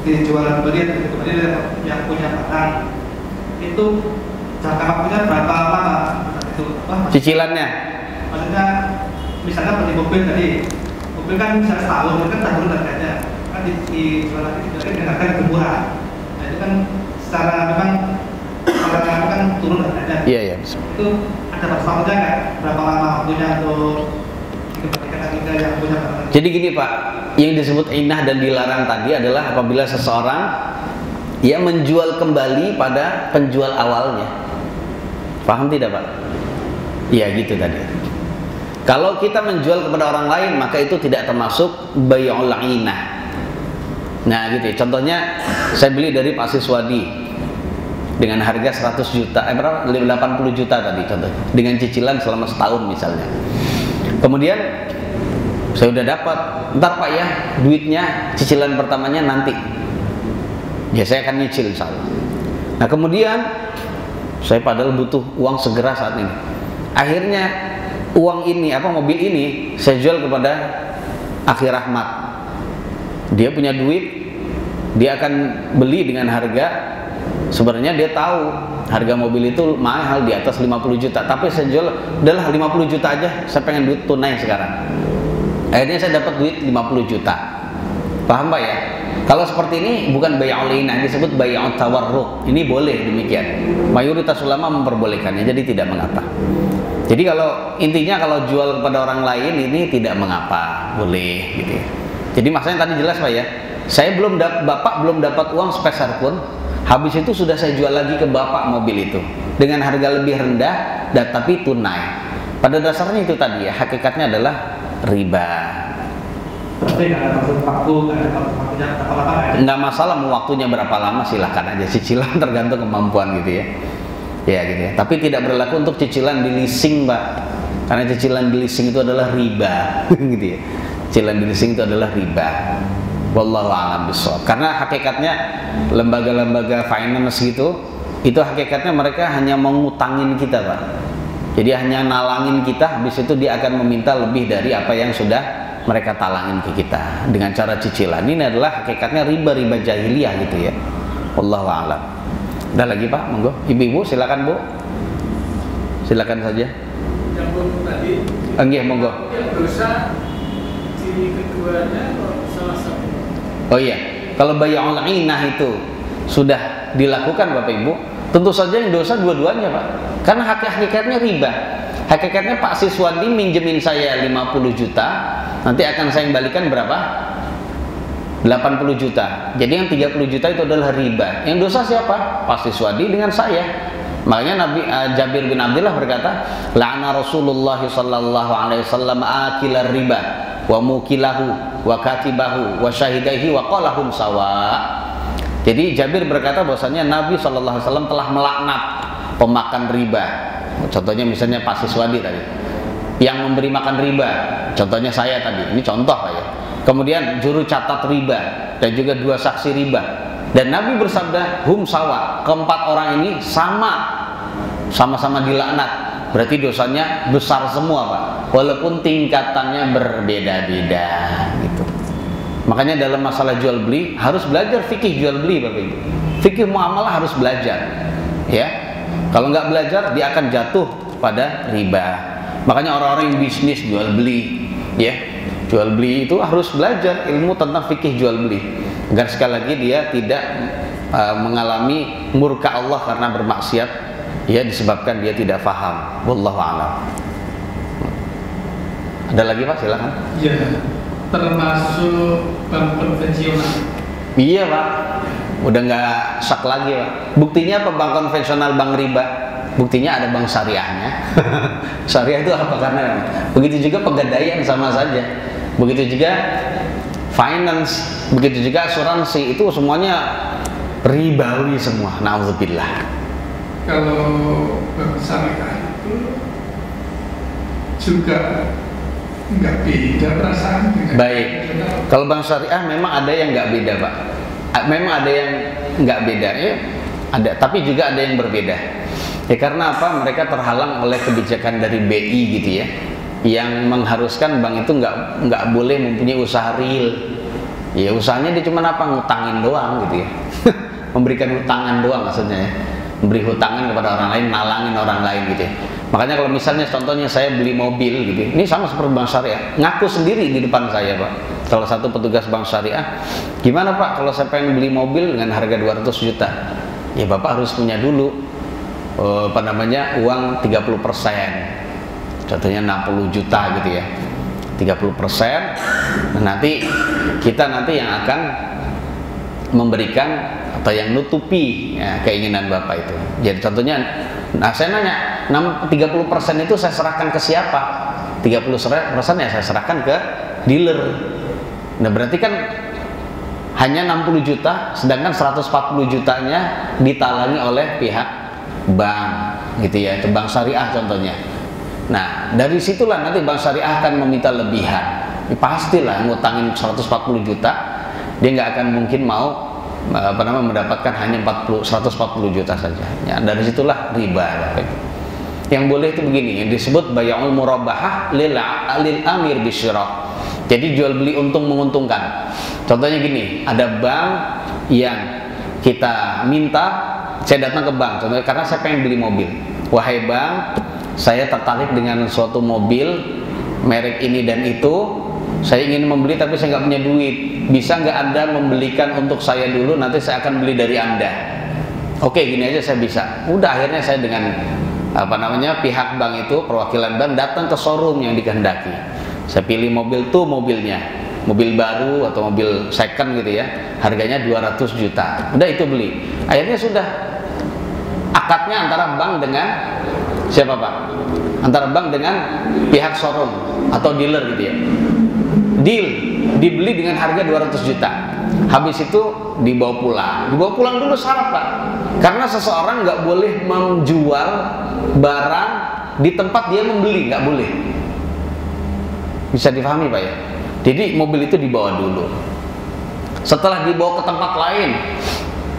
di jualan beli yang punya barang itu jangka waktunya berapa lama itu cicilannya? Maksudnya misalnya beli mobil tadi, mobil kan misalnya setahun, itu kan tahun harganya kan dijual lagi dengan harga yang lebih murah. Nah itu kan secara memang kan turun harganya. Iya. Itu ada waktunya nggak? Berapa lama waktunya untuk dikembalikan harga yang punya barang? Jadi gini Pak, yang disebut inah dan dilarang tadi adalah apabila seseorang ia menjual kembali pada penjual awalnya. Paham tidak Pak? Iya gitu tadi. Kalau kita menjual kepada orang lain, maka itu tidak termasuk bai'ul inah. Nah gitu ya. Contohnya saya beli dari Pak Siswadi dengan harga 100 juta, berapa? 80 juta tadi contohnya, dengan cicilan selama setahun misalnya. Kemudian saya udah dapat, ntar Pak ya duitnya, cicilan pertamanya nanti. Ya saya akan nyicil insya Allah. Nah kemudian saya padahal butuh uang segera saat ini. Akhirnya uang ini, mobil ini saya jual kepada Akhi Rahmat. Dia punya duit, dia akan beli dengan harga, sebenarnya dia tahu harga mobil itu mahal di atas 50 juta, tapi saya jual udahlah 50 juta aja, saya pengen duit tunai sekarang. Akhirnya saya dapat duit 50 juta. Paham Pak ya? Kalau seperti ini bukan bay'ul inah, disebut bay'ut tawarruk. Ini boleh demikian. Mayoritas ulama memperbolehkannya, jadi tidak mengapa. Jadi kalau intinya kalau jual kepada orang lain ini tidak mengapa, boleh gitu ya. Jadi maksudnya tadi jelas Pak ya. Saya Bapak belum dapat uang sepeser pun. Habis itu sudah saya jual lagi ke Bapak mobil itu dengan harga lebih rendah dan tapi tunai. Pada dasarnya itu tadi ya, hakikatnya adalah riba. Berarti nggak ada maksud waktu, nggak ada waktunya berapa lama ya? Nggak masalah mau waktunya berapa lama, silahkan aja, cicilan tergantung kemampuan gitu ya. Ya gitu ya. Tapi tidak berlaku untuk cicilan di leasing Pak, karena cicilan di leasing itu adalah riba gitu ya. Cicilan di leasing itu adalah riba. Wallahu a'lam bishawab. Karena hakikatnya lembaga-lembaga finance gitu, itu hakikatnya mereka hanya mengutangin kita Pak. Jadi hanya nalangin kita, habis itu dia akan meminta lebih dari apa yang sudah mereka talangin ke kita dengan cara cicilan. Ini adalah hakikatnya riba jahiliyah gitu ya. Wallahu a'lam. Ada lagi Pak? Monggo. Ibu-ibu silakan Bu. Silakan saja. Yang belum tadi. Nggih, monggo. Yang dosa ciri keduanya salah satu. Oh iya, kalau bay'ul inah itu sudah dilakukan Bapak Ibu, tentu saja yang dosa dua-duanya Pak. Karena hakikatnya riba. Hakikatnya Pak Siswandi minjemin saya 50 juta, nanti akan saya kembalikan berapa? 80 juta. Jadi yang 30 juta itu adalah riba. Yang dosa siapa? Pak Siswandi dengan saya. Makanya Nabi Jabir bin Abdullah berkata, la'ana Rasulullah sallallahu alaihi wasallam akilar riba wa mukilahu wa katibahu wa syahidaihi wa qalahum sawa. Jadi Jabir berkata bahwasanya Nabi sallallahu alaihi wasallam telah melaknat pemakan riba. Contohnya misalnya Pak Siswandi tadi. Yang memberi makan riba, contohnya saya tadi. Ini contoh Pak ya. Kemudian juru catat riba dan juga dua saksi riba. Dan Nabi bersabda, hum sawa, keempat orang ini sama-sama dilaknat. Berarti dosanya besar semua Pak, walaupun tingkatannya berbeda-beda gitu. Makanya dalam masalah jual beli harus belajar fikih jual beli Bapak Ibu. Fikih muamalah harus belajar. Ya. Kalau nggak belajar dia akan jatuh pada riba. Makanya orang-orang yang bisnis jual beli, ya, jual beli itu harus belajar ilmu tentang fikih jual beli agar sekali lagi dia tidak mengalami murka Allah karena bermaksiat, ya, disebabkan dia tidak paham. Wallahu a'lam. Ada lagi Pak, silakan. Iya, termasuk bank konvensional. Iya Pak, udah nggak sak lagi Pak. Buktinya apa bank konvensional, bank riba? Buktinya ada bank syariahnya. Syariah itu apa? Karena begitu juga pegadaian sama saja. Begitu juga finance, begitu juga asuransi, itu semuanya ribawi semua. Nauzubillah. Kalau bank syariah itu juga nggak beda perasaan. Baik. Kalau bank syariah memang ada yang nggak beda Pak. Memang ada yang nggak beda ya. Ada, tapi juga ada yang berbeda. Ya karena apa? Mereka terhalang oleh kebijakan dari BI gitu ya, yang mengharuskan bank itu nggak boleh mempunyai usaha real. Ya usahanya dia cuma apa? Ngutangin doang gitu ya. Memberikan hutangan doang maksudnya ya. Memberi hutangan kepada orang lain, nalangin orang lain gitu ya. Makanya kalau misalnya contohnya saya beli mobil gitu, ini sama seperti bank syariah, ngaku sendiri di depan saya Pak. Salah satu petugas bank syariah, gimana Pak kalau saya pengen beli mobil dengan harga 200 juta? Ya Bapak harus punya dulu uang 30%, contohnya 60 juta gitu ya, 30%. Nanti kita yang akan memberikan atau yang nutupi ya, keinginan Bapak itu. Jadi contohnya, nah saya nanya, 30% itu saya serahkan ke siapa? 30% ya saya serahkan ke dealer. Nah berarti kan hanya 60 juta, sedangkan 140 jutanya ditalangi oleh pihak bank gitu ya, itu bank syariah contohnya. Nah dari situlah nanti bank syariah akan meminta lebihan. Pastilah ngutangin 140 juta, dia nggak akan mungkin mau mendapatkan hanya 140 juta saja. Ya, dari situlah riba. Yang boleh itu begini, yang disebut bay'ul murabahah lil amir bisyira. Jadi jual beli untung menguntungkan. Contohnya gini, ada bank yang kita minta, saya datang ke bank, contohnya karena saya pengen beli mobil. Wahai bank, saya tertarik dengan suatu mobil merek ini dan itu, saya ingin membeli tapi saya nggak punya duit. Bisa nggak Anda membelikan untuk saya dulu, nanti saya akan beli dari Anda. Oke, gini aja saya bisa. Udah, akhirnya saya dengan pihak bank itu, perwakilan bank datang ke showroom yang dikehendaki. Saya pilih mobil tuh, mobilnya mobil baru atau mobil second gitu ya, harganya 200 juta. Udah, itu beli. Akhirnya sudah akadnya antara bank dengan siapa Pak? Antara bank dengan pihak showroom atau dealer gitu ya. Deal, dibeli dengan harga 200 juta. Habis itu dibawa pulang. Dibawa pulang dulu syarat Pak. Karena seseorang nggak boleh menjual barang di tempat dia membeli, nggak boleh. Bisa difahami Pak ya? Jadi mobil itu dibawa dulu. Setelah dibawa ke tempat lain,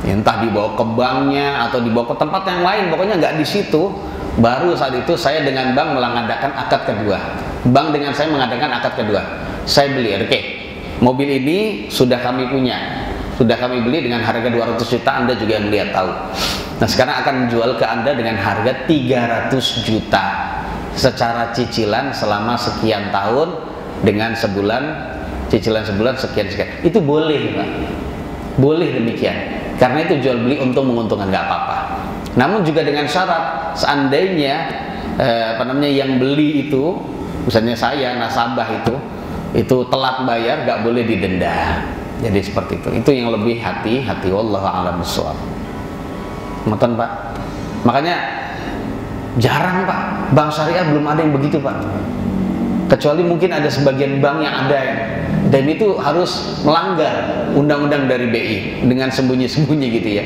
entah dibawa ke banknya atau dibawa ke tempat yang lain, pokoknya nggak di situ, baru saat itu saya dengan bank mengadakan akad kedua. Bank dengan saya mengadakan akad kedua. Saya beli, oke, mobil ini sudah kami punya, sudah kami beli dengan harga 200 juta, Anda juga yang melihat tahu. Nah, sekarang akan jual ke Anda dengan harga 300 juta secara cicilan selama sekian tahun, dengan sebulan, cicilan sebulan sekian. Itu boleh Pak, boleh demikian, karena itu jual beli untung menguntungkan, nggak apa-apa. Namun juga dengan syarat, seandainya yang beli itu, misalnya saya nasabah itu telat bayar, nggak boleh didenda. Jadi seperti itu. Itu yang lebih hati-hati. Wallahu a'lam bishawab. Ngoten Pak. Makanya jarang Pak, bank syariah belum ada yang begitu Pak. Kecuali mungkin ada sebagian bank yang ada ya. Dan itu harus melanggar undang-undang dari BI dengan sembunyi-sembunyi gitu ya.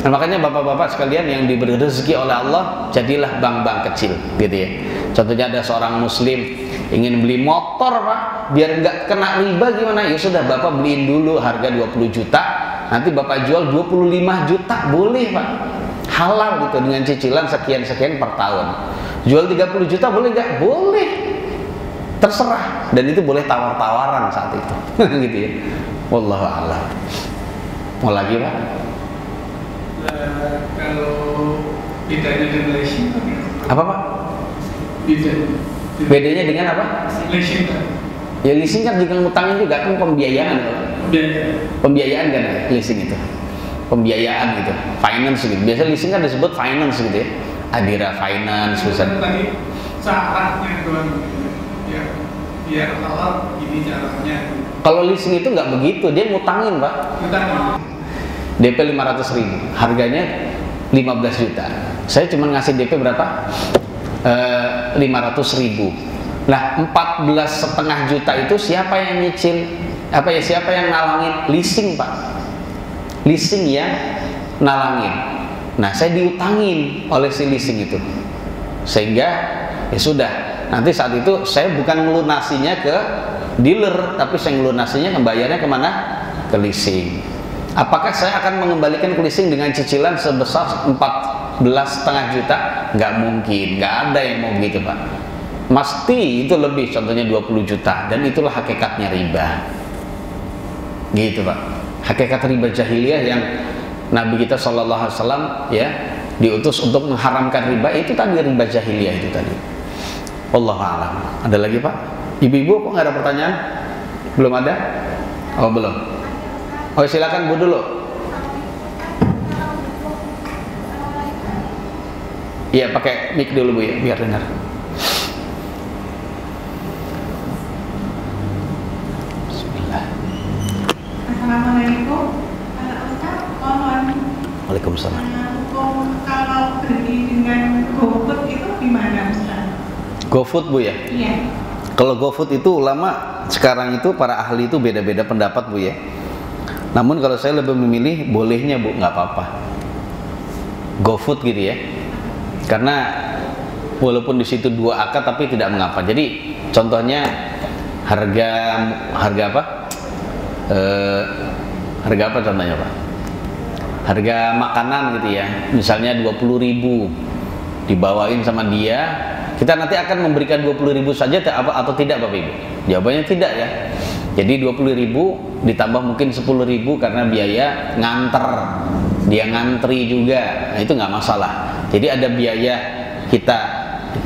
Nah, makanya bapak-bapak sekalian yang diberi rezeki oleh Allah, jadilah bank-bank kecil gitu ya. Contohnya ada seorang muslim ingin beli motor Pak, biar nggak kena riba gimana? Ya sudah, bapak beliin dulu harga 20 juta, nanti bapak jual 25 juta, boleh Pak. Halal gitu, dengan cicilan sekian-sekian per tahun. Jual 30 juta boleh nggak? Boleh. Terserah, dan itu boleh tawar-tawaran saat itu. Gitu ya. Wallahu a'lam. Mau lagi Pak? Kalau bedanya dengan leasing Apa Pak? Bedanya dengan apa? Leasing Ya leasing kan juga ngutangin juga, kan pembiayaan. Pembiayaan kan leasing itu. Pembiayaan gitu, finance gitu. Biasa leasing kan disebut finance gitu ya. Adira Finance, misalnya. Tadi syaratnya doang. Ya, biar halal gini caranya. Kalau leasing itu nggak begitu, dia ngutangin Pak. Ngutangin. DP 500.000, harganya 15 juta. Saya cuma ngasih DP berapa? 500.000. Nah, 14,5 juta itu siapa yang nyicil? Siapa yang nalangin? Leasing Pak. Leasing yang nalangin. Nah, saya diutangin oleh si leasing itu. Sehingga ya sudah, nanti saat itu saya bukan melunasinya ke dealer, tapi saya melunasinya, membayarnya kemana? Ke leasing. Apakah saya akan mengembalikan ke leasing dengan cicilan sebesar 14,5 juta? Nggak mungkin, nggak ada yang mau begitu Pak. Mesti itu lebih, contohnya 20 juta, dan itulah hakikatnya riba. Gitu Pak. Hakikat riba jahiliyah yang Nabi kita SAW ya diutus untuk mengharamkan riba, itu tadi riba jahiliyah itu tadi. Wallahu a'lam. Ada lagi Pak? Ibu-ibu kok nggak ada pertanyaan? Belum ada? Oh belum. Oh silakan Bu dulu. Iya pakai mic dulu Bu ya, biar dengar. Bismillah. Assalamualaikum. Ustaz, mohon. Waalaikumsalam. Hukum kalau beli dengan GoFood itu gimana Ustaz? GoFood Bu ya? Iya. Kalau GoFood itu ulama sekarang itu para ahli itu beda-beda pendapat Bu ya. Namun kalau saya lebih memilih bolehnya Bu, nggak apa-apa. GoFood gitu ya. Karena walaupun di situ 2 akad tapi tidak mengapa. Jadi contohnya harga apa? Harga apa contohnya Pak? harga makanan gitu ya, misalnya 20.000 dibawain sama dia, kita nanti akan memberikan 20.000 saja atau tidak Bapak Ibu? Jawabannya tidak ya. Jadi 20.000 ditambah mungkin 10.000 karena biaya nganter, dia ngantri juga, nah itu nggak masalah. Jadi ada biaya kita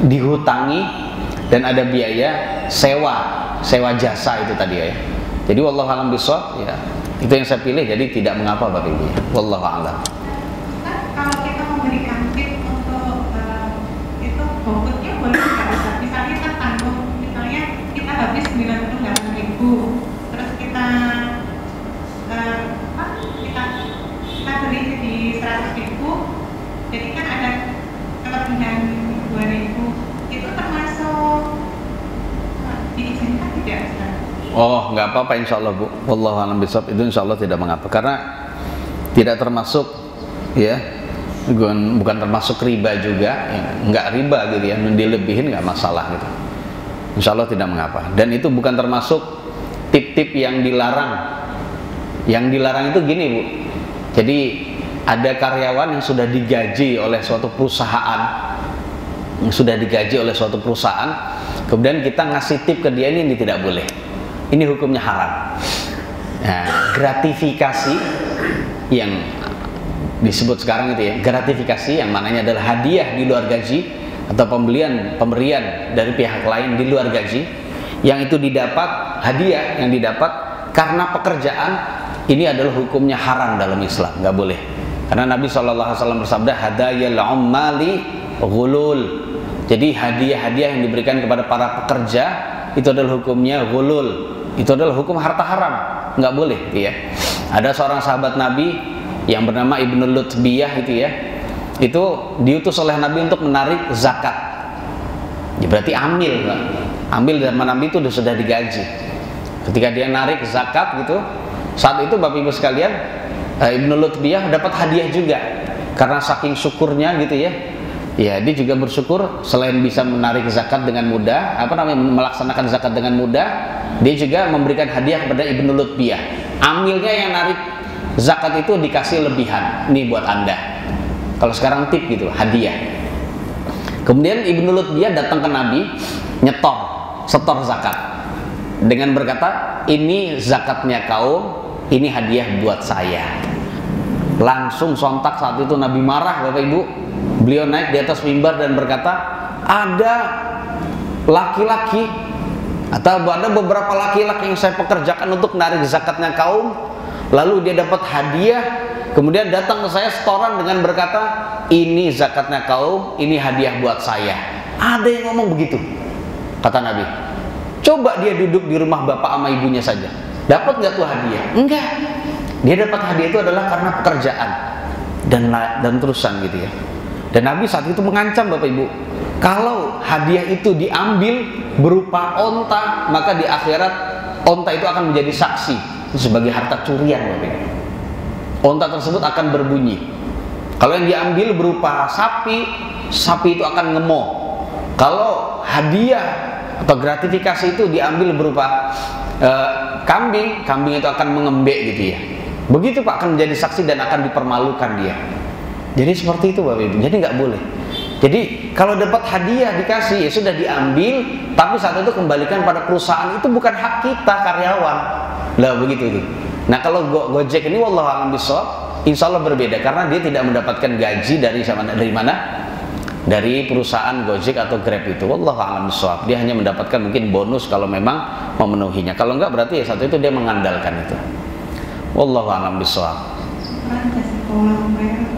dihutangi dan ada biaya sewa jasa itu tadi ya. Jadi wallahu a'lam bishawab ya. Itu yang saya pilih, jadi tidak mengapa Bapak Ibu ya. Wallahu a'lam. Kalau kita memberikan tip untuk itu GoFood-nya boleh nggak Ustaz? Misalnya kita tanggung, misalnya kita habis 98.000, terus kita kita beli jadi 100.000, jadi kan ada kelebihan 2.000, itu termasuk diizinkan tidak Ustaz? Oh, nggak apa-apa insya Allah Bu. Wallahu a'lam bishawab, itu insya Allah tidak mengapa karena tidak termasuk ya, bukan termasuk riba juga ya. Nggak riba gitu ya, dilebihin nggak masalah gitu, insya Allah tidak mengapa. Dan itu bukan termasuk tip-tip yang dilarang. Yang dilarang itu gini Bu, jadi ada karyawan yang sudah digaji oleh suatu perusahaan, kemudian kita ngasih tip ke dia, ini tidak boleh. Ini hukumnya haram. Nah, gratifikasi yang disebut sekarang itu ya, gratifikasi yang mananya adalah hadiah di luar gaji atau pemberian dari pihak lain di luar gaji, yang itu didapat hadiah yang didapat karena pekerjaan, ini adalah hukumnya haram dalam Islam, nggak boleh. Karena Nabi SAW bersabda, hadayal ummali ghulul. Jadi hadiah-hadiah yang diberikan kepada para pekerja itu adalah hukumnya ghulul. Itu adalah hukum harta haram, nggak boleh gitu ya. Ada seorang sahabat Nabi yang bernama Ibnu Lutbiyah itu ya, itu diutus oleh Nabi untuk menarik zakat ya, berarti ambil zaman Nabi itu sudah digaji. Ketika dia narik zakat gitu, saat itu Bapak Ibu sekalian, Ibnu Lutbiyah dapat hadiah juga karena saking syukurnya gitu ya. Ya, dia juga bersyukur selain bisa menarik zakat dengan mudah, melaksanakan zakat dengan mudah, dia juga memberikan hadiah kepada Ibnu Lutbiyah. Amilnya yang narik zakat itu dikasih lebihan, nih buat Anda. Kalau sekarang tip gitu, hadiah. Kemudian Ibnu Lutbiyah datang ke Nabi, setor zakat dengan berkata, ini zakatnya kaum, ini hadiah buat saya. Langsung sontak saat itu Nabi marah Bapak Ibu. Beliau naik di atas mimbar dan berkata, ada laki-laki atau ada beberapa laki-laki yang saya pekerjakan untuk menarik zakatnya kaum, lalu dia dapat hadiah, kemudian datang ke saya setoran dengan berkata, ini zakatnya kaum, ini hadiah buat saya. Ada yang ngomong begitu, kata Nabi. Coba dia duduk di rumah bapak sama ibunya saja, dapat nggak tuh hadiah? Enggak. Dia dapat hadiah itu adalah karena pekerjaan dan terusan gitu ya. Dan Nabi saat itu mengancam Bapak Ibu, kalau hadiah itu diambil berupa onta, maka di akhirat onta itu akan menjadi saksi sebagai harta curian Bapak Ibu. Onta tersebut akan berbunyi. Kalau yang diambil berupa sapi, sapi itu akan ngemoh. Kalau hadiah atau gratifikasi itu diambil berupa kambing, kambing itu akan mengembek gitu ya. Begitu Pak, akan menjadi saksi dan akan dipermalukan dia. Jadi seperti itu Bapak Ibu, jadi nggak boleh. Jadi kalau dapat hadiah dikasih, ya sudah diambil, tapi saat itu kembalikan pada perusahaan, itu bukan hak kita karyawan. Lah begitu itu. Nah kalau Gojek ini wallahu a'lam bishawab, insya Allah berbeda karena dia tidak mendapatkan gaji dari mana? Dari perusahaan Gojek atau Grab itu. Wallahu a'lam bishawab. Dia hanya mendapatkan mungkin bonus kalau memang memenuhinya. Kalau enggak berarti ya saat itu dia mengandalkan itu. Wallahu a'lam bishawab.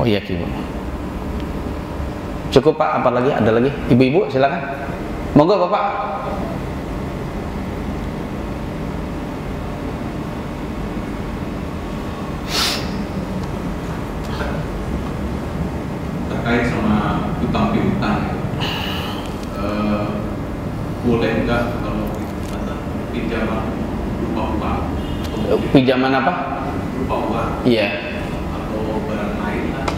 Oh iya Ibu. Cukup Pak, apa lagi? Ada lagi? Ibu-ibu silakan. Monggo Bapak. Terkait sama utang piutang, boleh enggak kalau pinjaman berupa uang? Pinjaman apa? Berupa uang. Iya. Atau barang lain lah,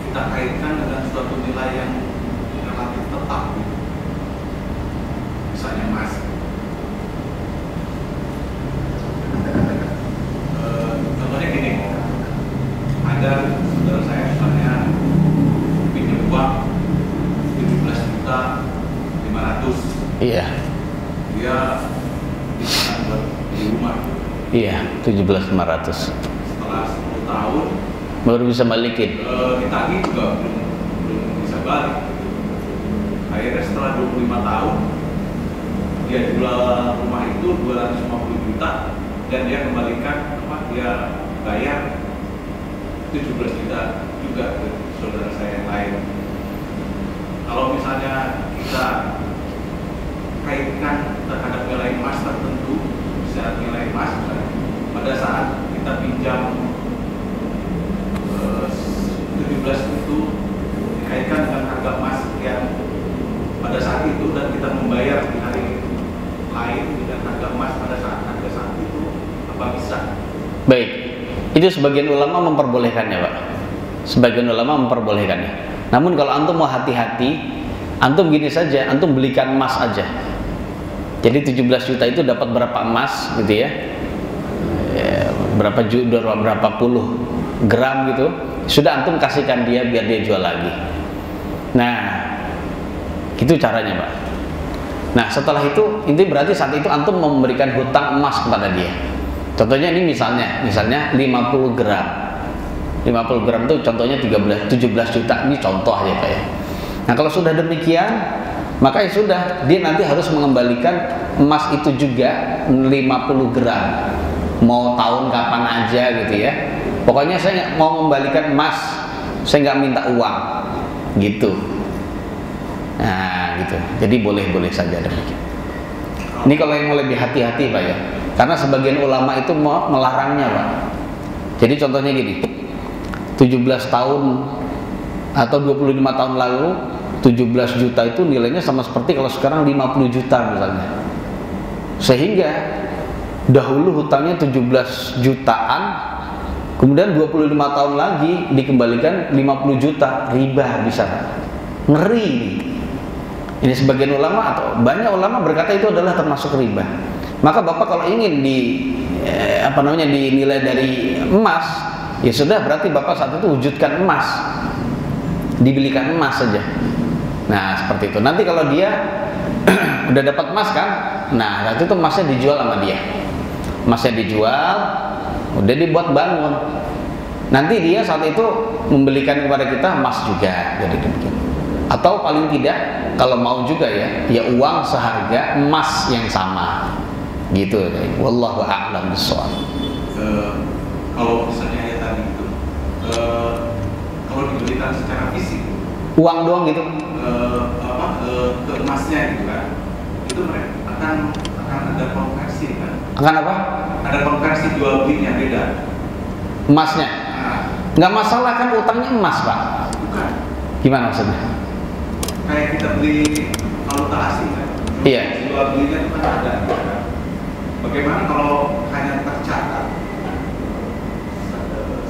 kita kaitkan dengan suatu nilai yang relatif tetap, misalnya emas. Contohnya gini, di rumah. Iya, 17.500. Setelah 10 tahun Baru bisa balikin. ditagih juga belum bisa balik. Akhirnya setelah 25 tahun dia jual rumah itu 250 juta dan dia kembalikan dia bayar 17 juta juga ke saudara saya yang lain. Kalau misalnya kita kaitkan terhadap nilai emas tertentu, misalnya nilai emas pada saat kita pinjam 17 itu dikaitkan dengan harga emas yang pada saat itu dan kita membayar di hari lain dengan harga emas pada harga saat itu, apa bisa? Baik, itu sebagian ulama memperbolehkannya, Pak. Sebagian ulama memperbolehkannya. Namun kalau antum mau hati-hati, antum gini saja, antum belikan emas aja. Jadi 17 juta itu dapat berapa emas gitu ya? Berapa puluh gram gitu. Sudah antum kasihkan dia biar dia jual lagi. Nah, itu caranya, Pak. Nah, setelah itu berarti saat itu antum memberikan hutang emas kepada dia. Contohnya ini misalnya 50 gram. 50 gram itu contohnya 17 juta. Ini contoh aja, Pak ya. Nah, kalau sudah demikian, maka ya sudah, dia nanti harus mengembalikan emas itu juga 50 gram. Mau tahun kapan aja gitu ya. Pokoknya saya mau membalikan emas, saya nggak minta uang, gitu. Nah, gitu. Jadi boleh-boleh saja demikian. Ini kalau yang mau lebih hati-hati, Pak ya. Karena sebagian ulama itu mau melarangnya, Pak. Jadi contohnya gini, 17 tahun atau 25 tahun lalu 17 juta itu nilainya sama seperti kalau sekarang 50 juta misalnya. Sehingga dahulu hutangnya 17 jutaan, kemudian 25 tahun lagi dikembalikan 50 juta, riba bisa. Ngeri ini. Ini sebagian ulama atau banyak ulama berkata itu adalah termasuk riba. Maka Bapak kalau ingin dinilai dari emas, ya sudah, berarti Bapak saat itu wujudkan emas, dibelikan emas saja. Nah, seperti itu. Nanti kalau dia udah dapat emas kan, nah saat itu emasnya dijual sama dia. Emasnya dijual, udah dibuat bangun. Nanti dia saat itu membelikan kepada kita emas juga, jadi demikian. Atau paling tidak, kalau mau juga ya uang seharga emas yang sama. Gitu, wallahu a'lam bishawab. Kalau misalnya ya tadi itu, kalau dibelikan secara fisik, uang doang gitu, ke emasnya gitu kan, itu mereka akan ada konversi kan? Akan apa? Ada konversi jual belinya beda. Emasnya? Nah, nggak masalah kan, utangnya emas, Pak. bukan. Gimana maksudnya? Kayak kita beli valuta asing kan? Iya. Jual belinya itu kan ada. Kan? Bagaimana kalau hanya tercatat?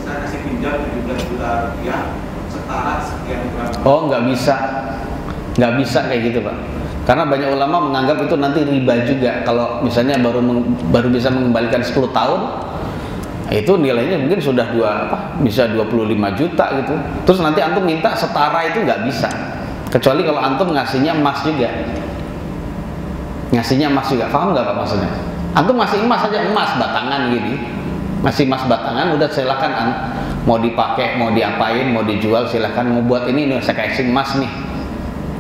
Saya kasih pinjam 17 juta rupiah, setara sekian gram. Oh, nggak bisa kayak gitu, Pak. Karena banyak ulama menganggap itu nanti riba juga. Kalau misalnya baru bisa mengembalikan 10 tahun, itu nilainya mungkin sudah bisa 25 juta gitu. Terus nanti antum minta setara, itu nggak bisa. Kecuali kalau antum ngasihnya emas juga. Paham nggak Pak maksudnya? Antum ngasih emas aja, emas batangan gini. Ngasih emas batangan, udah silakan mau dipakai, mau diapain, mau dijual silakan. Mau buat ini saya kasih emas nih.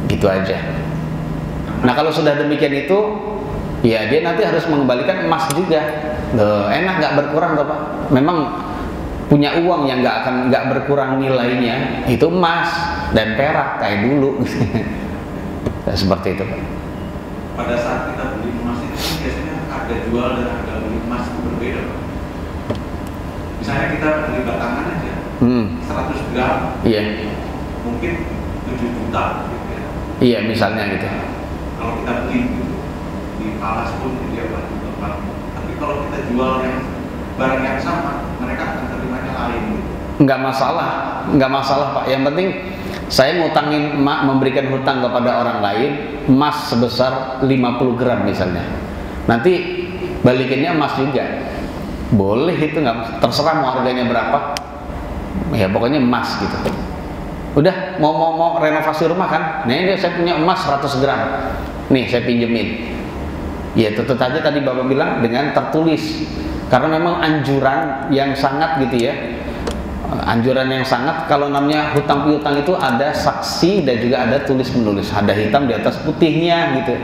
Gitu aja. Nah, kalau sudah demikian itu, ya dia nanti harus mengembalikan emas juga. Loh, enak nggak berkurang toh, Pak? Memang punya uang yang nggak berkurang nilainya, itu emas dan perak kayak dulu. Nah, seperti itu, Pak. Pada saat kita beli emas itu biasanya harga jual dan harga beli emas itu berbeda, Pak. Misalnya kita beli batangan aja, 100 gram, Iya. mungkin 7 juta gitu ya. Iya, misalnya gitu. Kalau kita beli gitu, di Palas pun dia 4 juta. Tapi kalau kita jual yang barang yang sama, mereka akan terimanya lain gitu. Nggak masalah, Pak. Yang penting saya memberikan hutang kepada orang lain emas sebesar 50 gram misalnya. Nanti balikinnya emas juga. Boleh, itu nggak, terserah mau harganya berapa. Ya pokoknya emas gitu. Udah mau renovasi rumah kan? Nah, ini saya punya emas 100 gram. Nih saya pinjemin. Ya tentu saja tadi Bapak bilang dengan tertulis, karena memang anjuran yang sangat gitu ya, anjuran yang sangat. Kalau namanya hutang piutang itu ada saksi dan juga ada tulis menulis, ada hitam di atas putihnya gitu,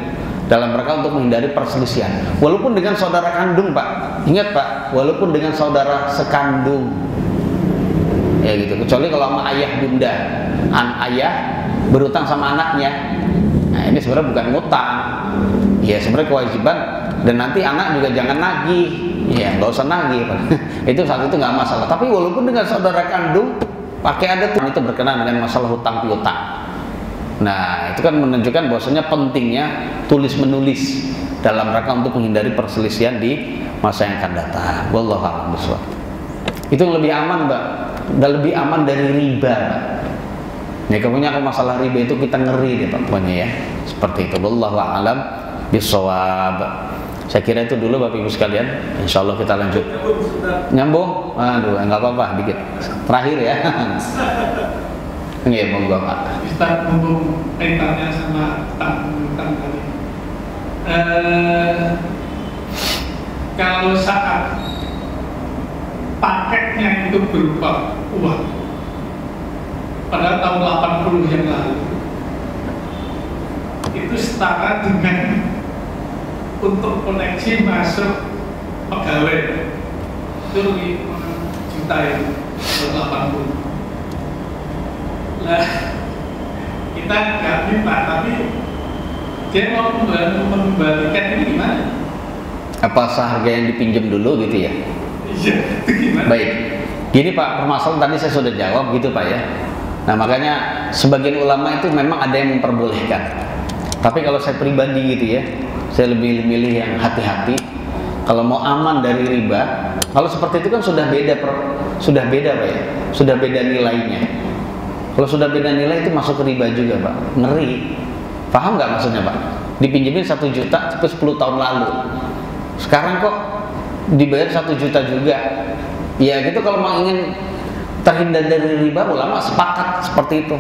dalam rangka untuk menghindari perselisihan. Walaupun dengan saudara kandung Pak, ingat Pak, walaupun dengan saudara sekandung ya gitu, kecuali kalau sama ayah bunda, ayah berutang sama anaknya, nah ini sebenarnya bukan ngutang ya, sebenarnya kewajiban, dan nanti anak juga jangan nagih ya, nggak usah nagih itu saat itu nggak masalah. Tapi walaupun dengan saudara kandung pakai ada tuh, itu berkenaan dengan masalah hutang piutang. Nah itu kan menunjukkan bahwasanya pentingnya tulis menulis dalam rangka untuk menghindari perselisihan di masa yang akan datang. Wallahu a'lam bishawab. Itu yang lebih aman Mbak, dan lebih aman dari riba Mbak. Ya kemudian kalau masalah riba itu kita ngeri deh Pak pokoknya ya, seperti itu. Wallahu a'lam bishawab. Saya kira itu dulu Bapak Ibu sekalian. Insya Allah kita lanjut. Nyambung? Aduh, nggak apa-apa, dikit. Terakhir ya. Iya, monggo Pak. Ustaz, ngomong kaitannya sama tentang tadi. Kalau saat paketnya itu berupa uang, pada tahun 80 yang lalu, itu setara dengan untuk koneksi masuk pegawai itu 5 juta ya, tahun 80. Nah, kita nggak minta, tapi dia mau mengembalikan ini gimana? Apa seharga yang dipinjam dulu gitu ya? Iya, itu gimana? Baik, gini Pak, permasalahan tadi saya sudah jawab gitu Pak ya. Nah makanya sebagian ulama itu memang ada yang memperbolehkan, tapi kalau saya pribadi gitu ya, saya lebih milih yang hati-hati. Kalau mau aman dari riba, kalau seperti itu kan sudah beda Pak ya, sudah beda nilainya. Kalau sudah beda nilai itu masuk ke riba juga Pak, ngeri. Paham nggak maksudnya Pak? Dipinjemin 1 juta itu 10 tahun lalu, sekarang kok dibayar 1 juta juga. Ya gitu, kalau mau ingin terhindar dari riba, ulama sepakat seperti itu.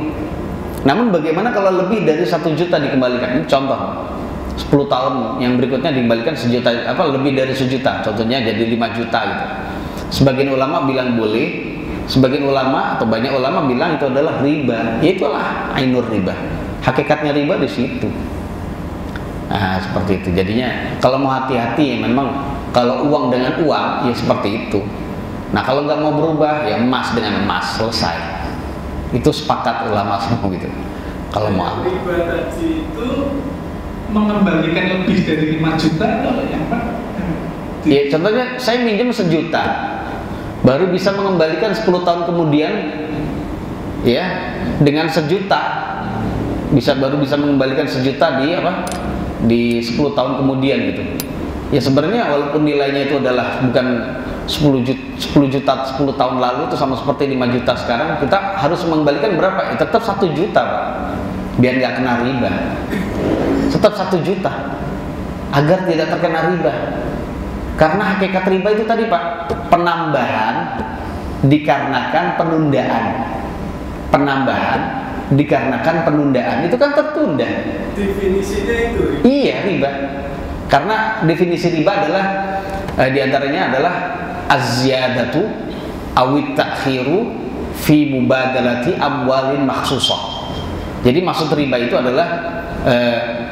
Namun bagaimana kalau lebih dari 1 juta dikembalikan? Ini contoh, 10 tahun yang berikutnya dikembalikan 1 juta, lebih dari 1 juta, contohnya jadi 5 juta gitu. Sebagian ulama bilang boleh, sebagian ulama atau banyak ulama bilang itu adalah riba. Itulah ainur riba, hakikatnya riba di situ. Nah seperti itu. Jadinya kalau mau hati-hati ya, memang kalau uang dengan uang ya seperti itu. Nah kalau nggak mau berubah ya emas dengan emas, selesai. Itu sepakat ulama semua gitu. Kalau mau riba tadi itu mengembalikan lebih dari 5 juta atau yang apa? Ya contohnya saya minjem 1 juta, baru bisa mengembalikan 10 tahun kemudian ya dengan 1 juta, baru bisa mengembalikan 1 juta di 10 tahun kemudian gitu. Ya sebenarnya walaupun nilainya itu adalah bukan 10 juta 10 tahun lalu itu sama seperti 5 juta sekarang, kita harus mengembalikan berapa? Ya, tetap 1 juta Pak, biar nggak kena riba. Tetap 1 juta agar tidak terkena riba. Karena hakikat riba itu tadi Pak, penambahan dikarenakan penundaan. Penambahan dikarenakan penundaan, itu kan tertunda. Definisinya itu Iya, riba. Karena definisi riba adalah diantaranya adalah az-ziyadatu awit ta'khiru fi mubadalati amwalin makhsusah. Jadi maksud riba itu adalah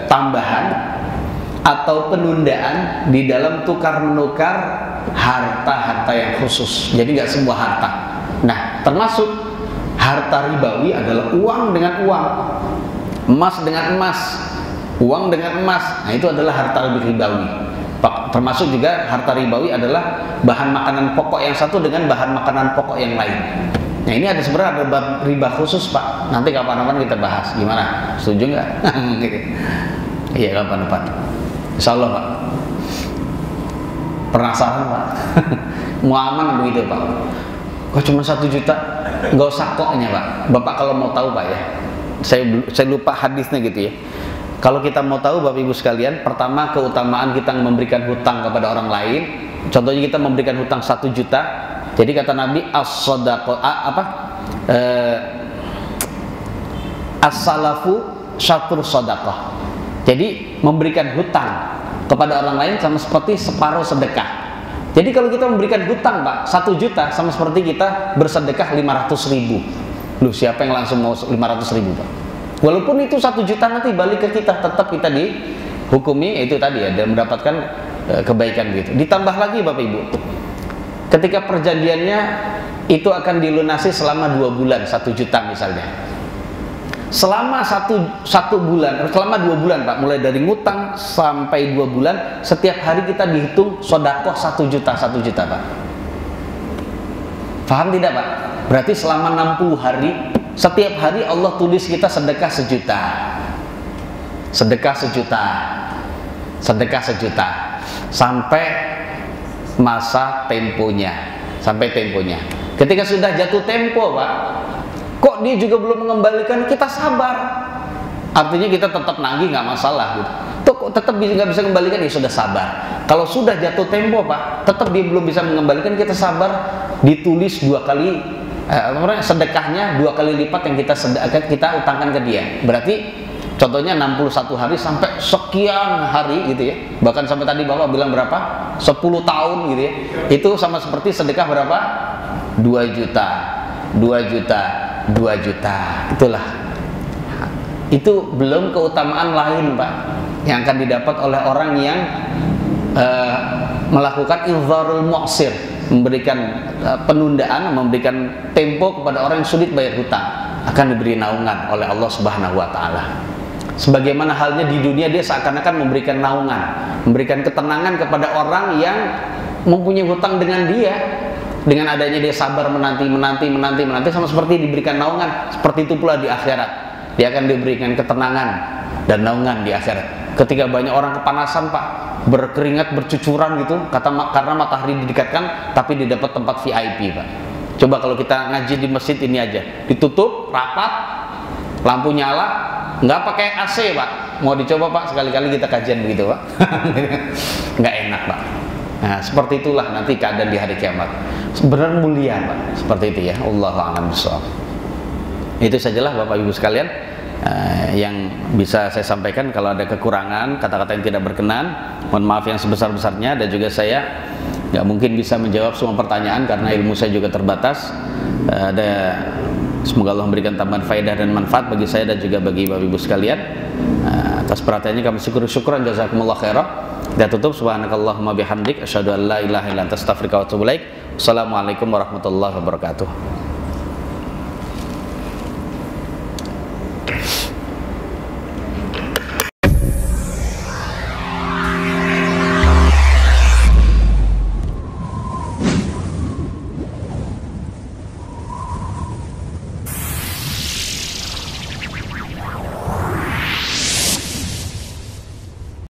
tambahan atau penundaan di dalam tukar menukar harta-harta yang khusus. Jadi nggak semua harta. Nah, termasuk harta ribawi adalah uang dengan uang, emas dengan emas, uang dengan emas. Nah itu adalah harta ribawi. Termasuk juga harta ribawi adalah bahan makanan pokok yang satu dengan bahan makanan pokok yang lain. Nah ini ada sebenarnya ada riba khusus Pak. Nanti kapan-kapan kita bahas. Gimana? Setuju nggak? Iya kapan-kapan. Insya Allah Pak. Penasaran Pak? Mau aman begitu Pak? Kok cuma 1 juta? Nggak usah koknya Pak. Bapak kalau mau tahu Pak ya, saya lupa hadisnya gitu ya. Kalau kita mau tahu Bapak Ibu sekalian, pertama keutamaan kita memberikan hutang kepada orang lain. Contohnya kita memberikan hutang 1 juta. Jadi kata Nabi as-sadaqah as-salafu syatur sadaqah. Jadi memberikan hutang kepada orang lain sama seperti separuh sedekah. Jadi kalau kita memberikan hutang Pak 1 juta sama seperti kita bersedekah 500.000. Loh, siapa yang langsung mau 500.000 Pak? Walaupun itu 1 juta nanti balik ke kita, tetap kita dihukumi itu tadi ya, dan mendapatkan kebaikan gitu. Ditambah lagi Bapak Ibu, ketika perjanjiannya itu akan dilunasi selama 2 bulan 1 juta misalnya. Selama satu bulan, selama 2 bulan Pak, mulai dari ngutang sampai 2 bulan, setiap hari kita dihitung sodakoh 1 juta Pak. Paham tidak Pak? Berarti selama 60 hari, setiap hari Allah tulis kita sedekah 1 juta, sedekah 1 juta, sedekah 1 juta, sampai masa temponya, sampai temponya. Ketika sudah jatuh tempo Pak, kok dia juga belum mengembalikan, kita sabar. Artinya kita tetap nagih, nggak masalah gitu. Tuh kok tetap nggak bisa mengembalikan, ya sudah sabar. Kalau sudah jatuh tempo Pak, tetap dia belum bisa mengembalikan, kita sabar. Ditulis 2 kali, sedekahnya 2 kali lipat yang kita utangkan ke dia. Berarti contohnya 61 hari sampai sekian hari gitu ya. Bahkan sampai tadi Bapak bilang berapa? 10 tahun gitu ya. Itu sama seperti sedekah berapa? 2 juta, 2 juta, 2 juta. Itulah. Itu belum keutamaan lain Pak yang akan didapat oleh orang yang melakukan idharul mu'sir, memberikan penundaan, memberikan tempo kepada orang yang sulit bayar hutang, akan diberi naungan oleh Allah Subhanahu wa taala. Sebagaimana halnya di dunia dia seakan-akan memberikan naungan, memberikan ketenangan kepada orang yang mempunyai hutang dengan dia. Dengan adanya dia sabar menanti sama seperti diberikan naungan. Seperti itu pula di akhirat, dia akan diberikan ketenangan dan naungan di akhirat. Ketika banyak orang kepanasan Pak, berkeringat, bercucuran gitu, karena matahari didekatkan, tapi didapat tempat VIP Pak. Coba kalau kita ngaji di masjid ini aja, ditutup rapat, lampu nyala, nggak pakai AC Pak. Mau dicoba Pak, sekali-kali kita kajian begitu Pak. Nggak enak Pak. Nah, seperti itulah nanti keadaan di hari kiamat. Sebenarnya mulia Pak, seperti itu ya. Allahu a'lam bishawab. Itu sajalah Bapak Ibu sekalian yang bisa saya sampaikan. Kalau ada kekurangan, kata-kata yang tidak berkenan, mohon maaf yang sebesar-besarnya. Dan juga saya nggak mungkin bisa menjawab semua pertanyaan karena ilmu saya juga terbatas. Semoga Allah memberikan tambahan faedah dan manfaat bagi saya dan juga bagi Bapak Ibu sekalian. Atas perhatiannya kami syukuran, jazakumullah khairan. Kita tutup, subhanakallahumma bihamdik, asyhadu an la ilaha illa anta astaghfiruka wa atubu ilaik. Assalamualaikum warahmatullahi wabarakatuh.